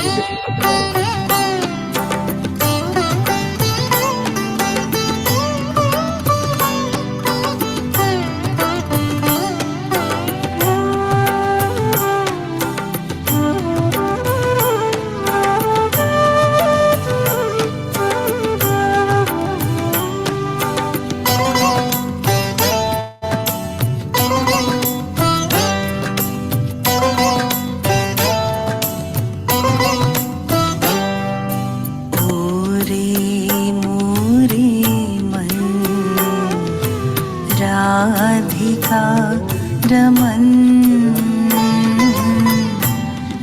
Raman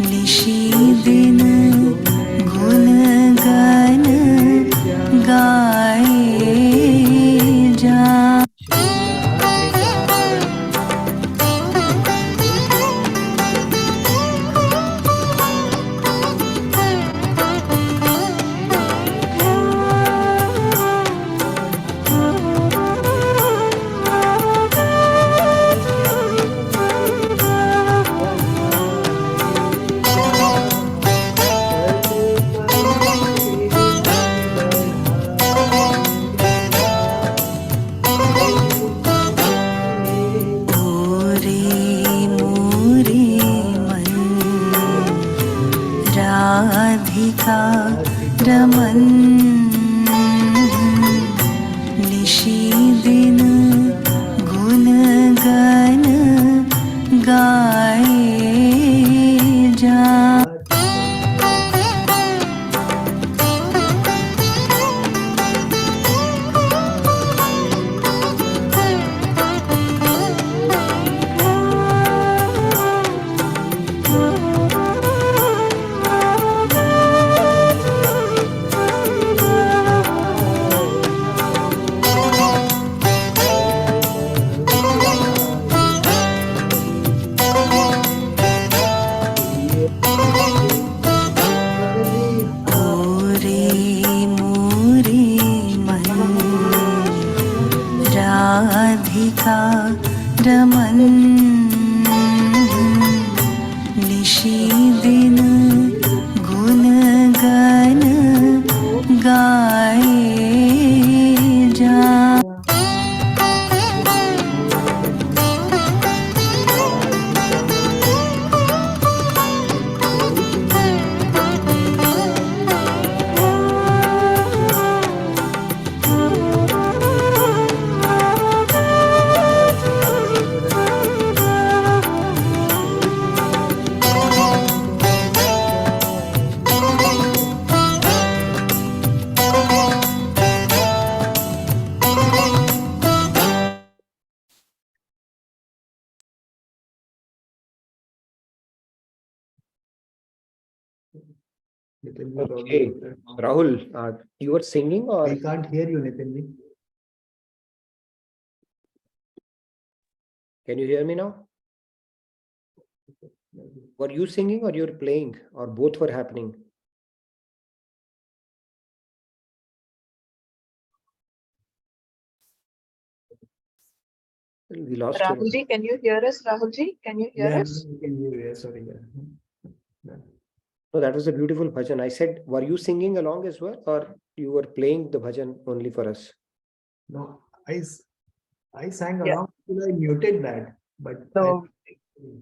Nishi दिन गुण गान गाए जा रमन निशी दिन गुण गान गाए जा रमन निशी दिन गुण गान गाए जा Nitinji, Okay. probably. Rahul, you were singing or? We can't hear you, Nitinji. Can you hear me now? Were you singing or you're playing or both were happening? We lost you. Rahulji, can you hear us? Rahulji, can you hear Yeah, us? we can hear you. Sorry. Yeah. No, that was a beautiful bhajan. I said, were you singing along as well or you were playing the bhajan only for us? No, I sang Yeah. along till I muted that, but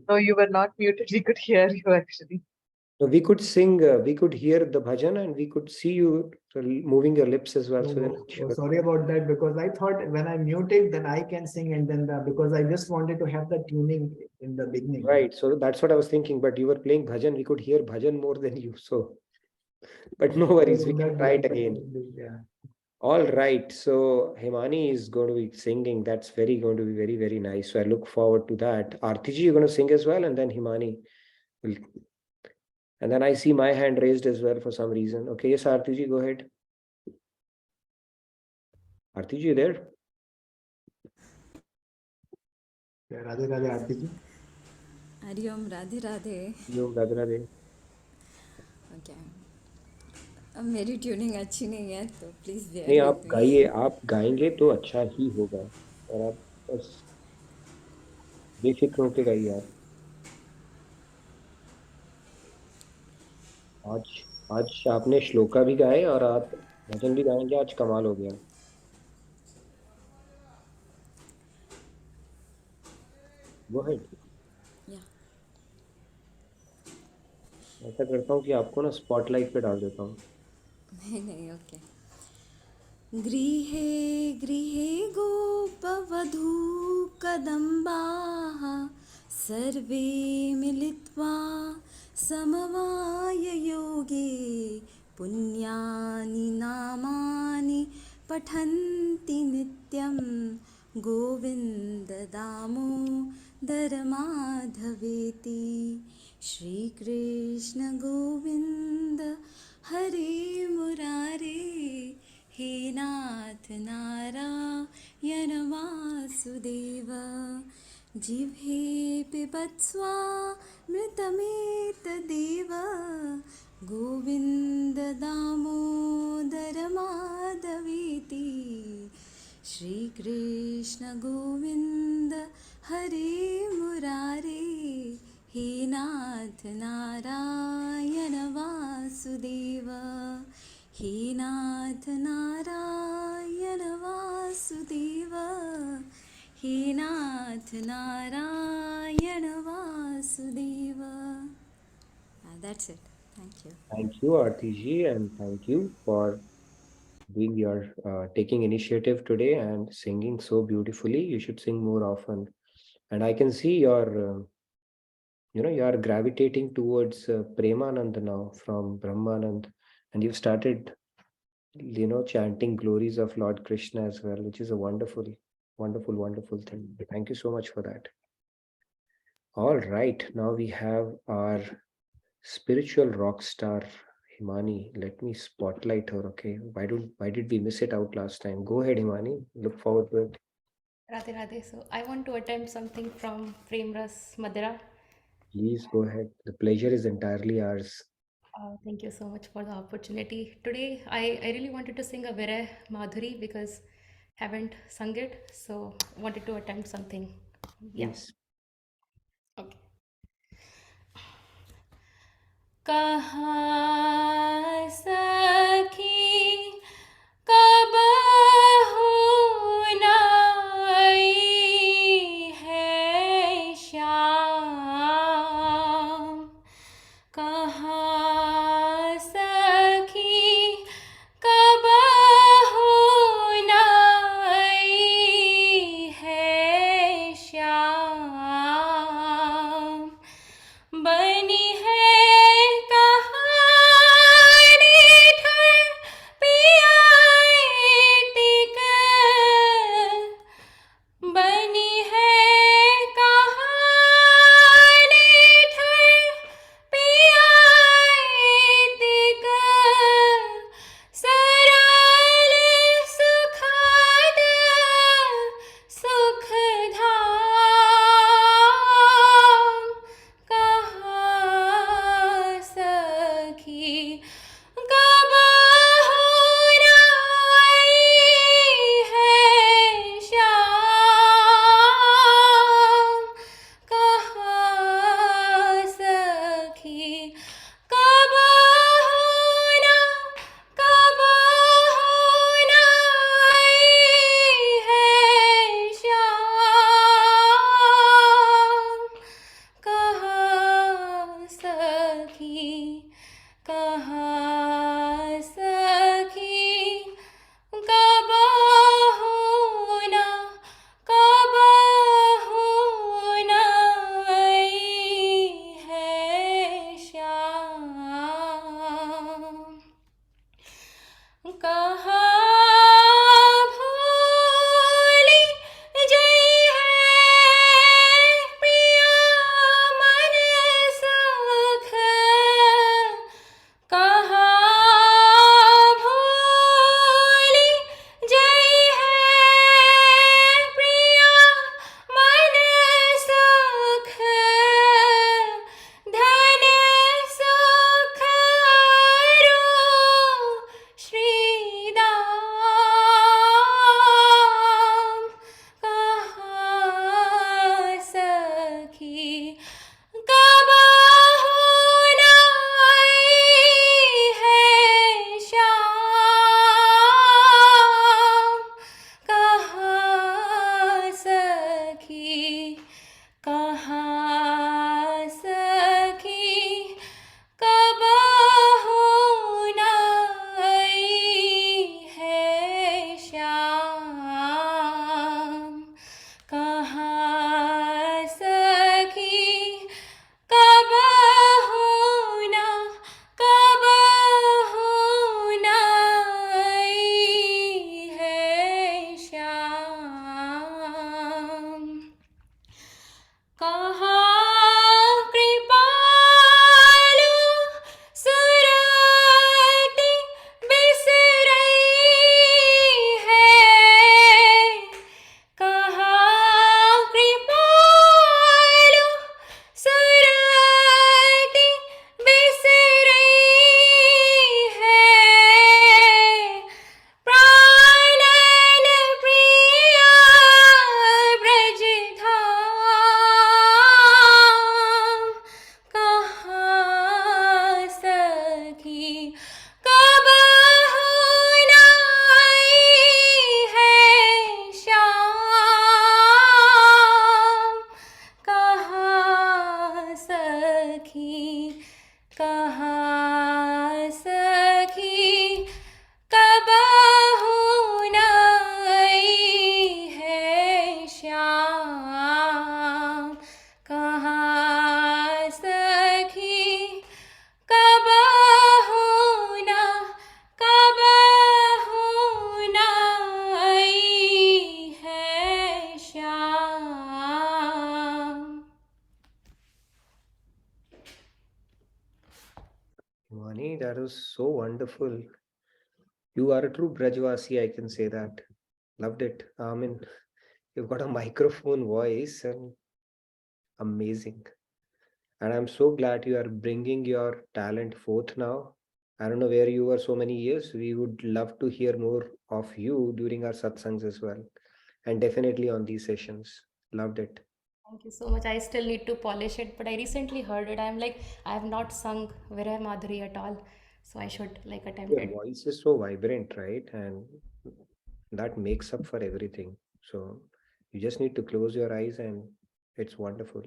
No, you were not muted. We could hear you actually. So we could sing, we could hear the bhajan and we could see you moving your lips as well. So we're not sure. sorry about that, because I thought when I muted, then I can sing, and then because I just wanted to have the tuning in the beginning. Right. So that's what I was thinking, but you were playing bhajan. We could hear bhajan more than you. So, but no worries. We can try it again. Yeah. All right. So Himani is going to be singing. That's going to be very, very nice. So I look forward to that. Artiji, you're going to sing as well, and then Himani will. And then I see my hand raised as well for some reason. Okay, yes, Artiji, go ahead. Artiji, you there? Yeah, Radhe Radhe Artiji. Hariom Radhe Radhe Radhe Radhe. Okay अब मेरी tuning अच्छी नहीं है तो please नहीं, आप गाइए. आप गाएंगे तो अच्छा ही होगा और आप बस बेफिक्र होके गाइए. आप आज आपने श्लोका भी गाए और आप भजन भी गाएंगे. आज कमाल हो गया. Go ahead. ऐसा करता हूँ कि आपको ना स्पॉटलाइट पे डाल देता हूँ. नहीं ओके गृहे गृहे गोपवधू कदम्बाः सर्वे मिलित्वा समवाय योगे पुण्यानि नामानि पठन्ति नित्यं गोविन्द दामोदर माधवेति श्रीकृष्ण गोविन्द हरे मुरारे हे नाथ नारायण वासुदेव जिह्वे पिबत्स्वा मृतमेतदेव गोविन्द दामोदर माधवेति श्रीकृष्ण गोविन्द हरे मुरारे हे नाथ नारायण वासुदेव हे नाथ नारायण वासुदेव हे नाथ Narayan Vasudev. That's it. Thank you. Thank you, Artiji, and thank you for doing your taking initiative today and singing so beautifully. You should sing more often. And I can see your you are gravitating towards Premanand now from Brahmanand, and you've started, chanting glories of Lord Krishna as well, which is a wonderful, wonderful, wonderful thing. Thank you so much for that. All right, now we have our spiritual rock star, Himani. Let me spotlight her, okay? Why did we miss it out last time? Go ahead, Himani. Look forward to it. Radhe Radhe. So I want to attempt something from Prem Ras Madhura. Please go ahead. The pleasure is entirely ours. Thank you so much for the opportunity. Today, I really wanted to sing a Viray Madhuri because haven't sung it. So wanted to attempt something. Yes. Okay. कहाँ सखी कब हो नाई है श्याम कहाँ सखी कब हो नाई है श्याम बनी है कहानी कहा भोली जय है प्रिया मन सुख कहा भोली जय है प्रिया मन सुख धन सुख अरु श्री दाम कहा सखी कबहु नाई है श्याम कहाँ सखी कहाँ सखी कबहु नाई है श्याम कहाँ सखी कबहु नाई है श्याम कहाँ कृपालु सुरति बिसरई है कहाँ कृपालु सुरति बिसरई है प्राणन प्रिया ब्रज धाम कहाँ सखी कबहु नाई है श्याम कहाँ सखी कहाँ सखी कबहु नाई है श्याम कहाँ सखी कबहु नाई है Shyam Himani, that was so wonderful. You are a true Brajvasi, I can say that. Loved it. I mean, you've got a microphone voice and amazing. And I'm so glad you are bringing your talent forth now. I don't know where you were so many years. We would love to hear more of you during our satsangs as well. And definitely on these sessions. Loved it. Thank you so much. I still need to polish it, but I recently heard it. I'm like, I have not sung Viray Madhuri at all, so I should like attempt Your it. voice is so vibrant, right? And that makes up for everything. So you just need to close your eyes and it's wonderful.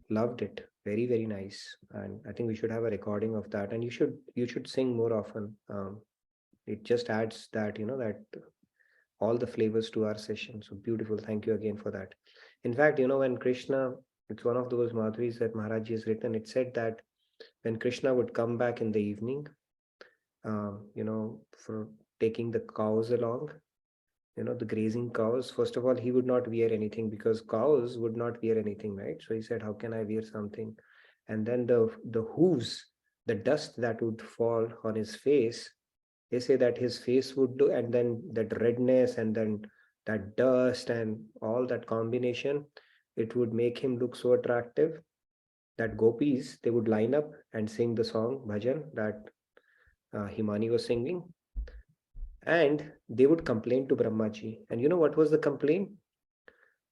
Loved it. Very, very nice. And I think we should have a recording of that. And you should sing more often. It just adds that, that all the flavors to our session. So beautiful. Thank you again for that. In fact, when Krishna, it's one of those Madhuris that Maharaj has written, it said that when Krishna would come back in the evening, for taking the cows along, the grazing cows, first of all, he would not wear anything because cows would not wear anything, right? So he said, how can I wear something? And then the hooves, the dust that would fall on his face, they say that his face would do, and then that redness and then that dust and all that combination, it would make him look so attractive that gopis, they would line up and sing the song bhajan that Himani was singing, and they would complain to Brahmaji. And you know what was the complaint?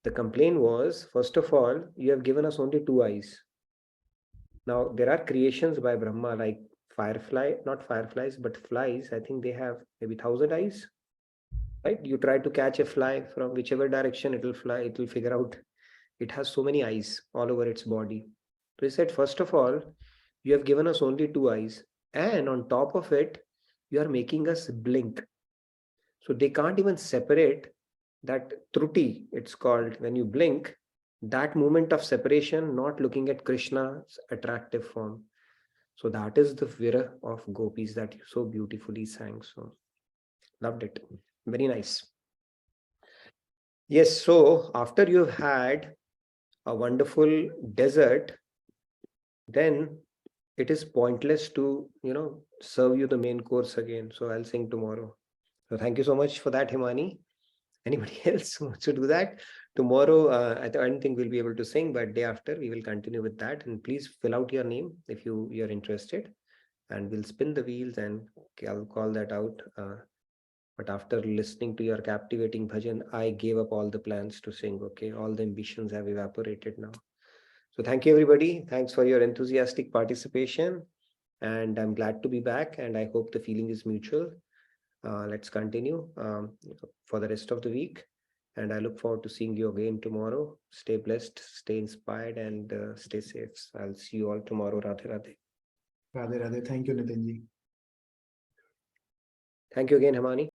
The complaint was, first of all, you have given us only 2 eyes. Now there are creations by Brahma like firefly, not fireflies, but flies. I think they have maybe 1,000 eyes, right? You try to catch a fly from whichever direction it will fly, it will figure out it has so many eyes all over its body. So he said, first of all, you have given us only 2 eyes, and on top of it, you are making us blink. So they can't even separate that truti, it's called, when you blink, that moment of separation, not looking at Krishna's attractive form. So that is the Vira of Gopis that you so beautifully sang. So loved it. Very nice. Yes, so after you've had a wonderful dessert, then it is pointless to, serve you the main course again. So I'll sing tomorrow. So thank you so much for that, Himani. Anybody else who wants to do that? Tomorrow, I don't think we'll be able to sing, but day after we will continue with that. And please fill out your name if you're interested, and we'll spin the wheels and I'll call that out. But after listening to your captivating bhajan, I gave up all the plans to sing. Okay, all the ambitions have evaporated now. So thank you, everybody. Thanks for your enthusiastic participation. And I'm glad to be back. And I hope the feeling is mutual. Let's continue for the rest of the week. And I look forward to seeing you again tomorrow. Stay blessed, stay inspired, and stay safe. I'll see you all tomorrow. Radhe Radhe. Radhe Radhe. Thank you, Nitinji. Thank you again, Himani.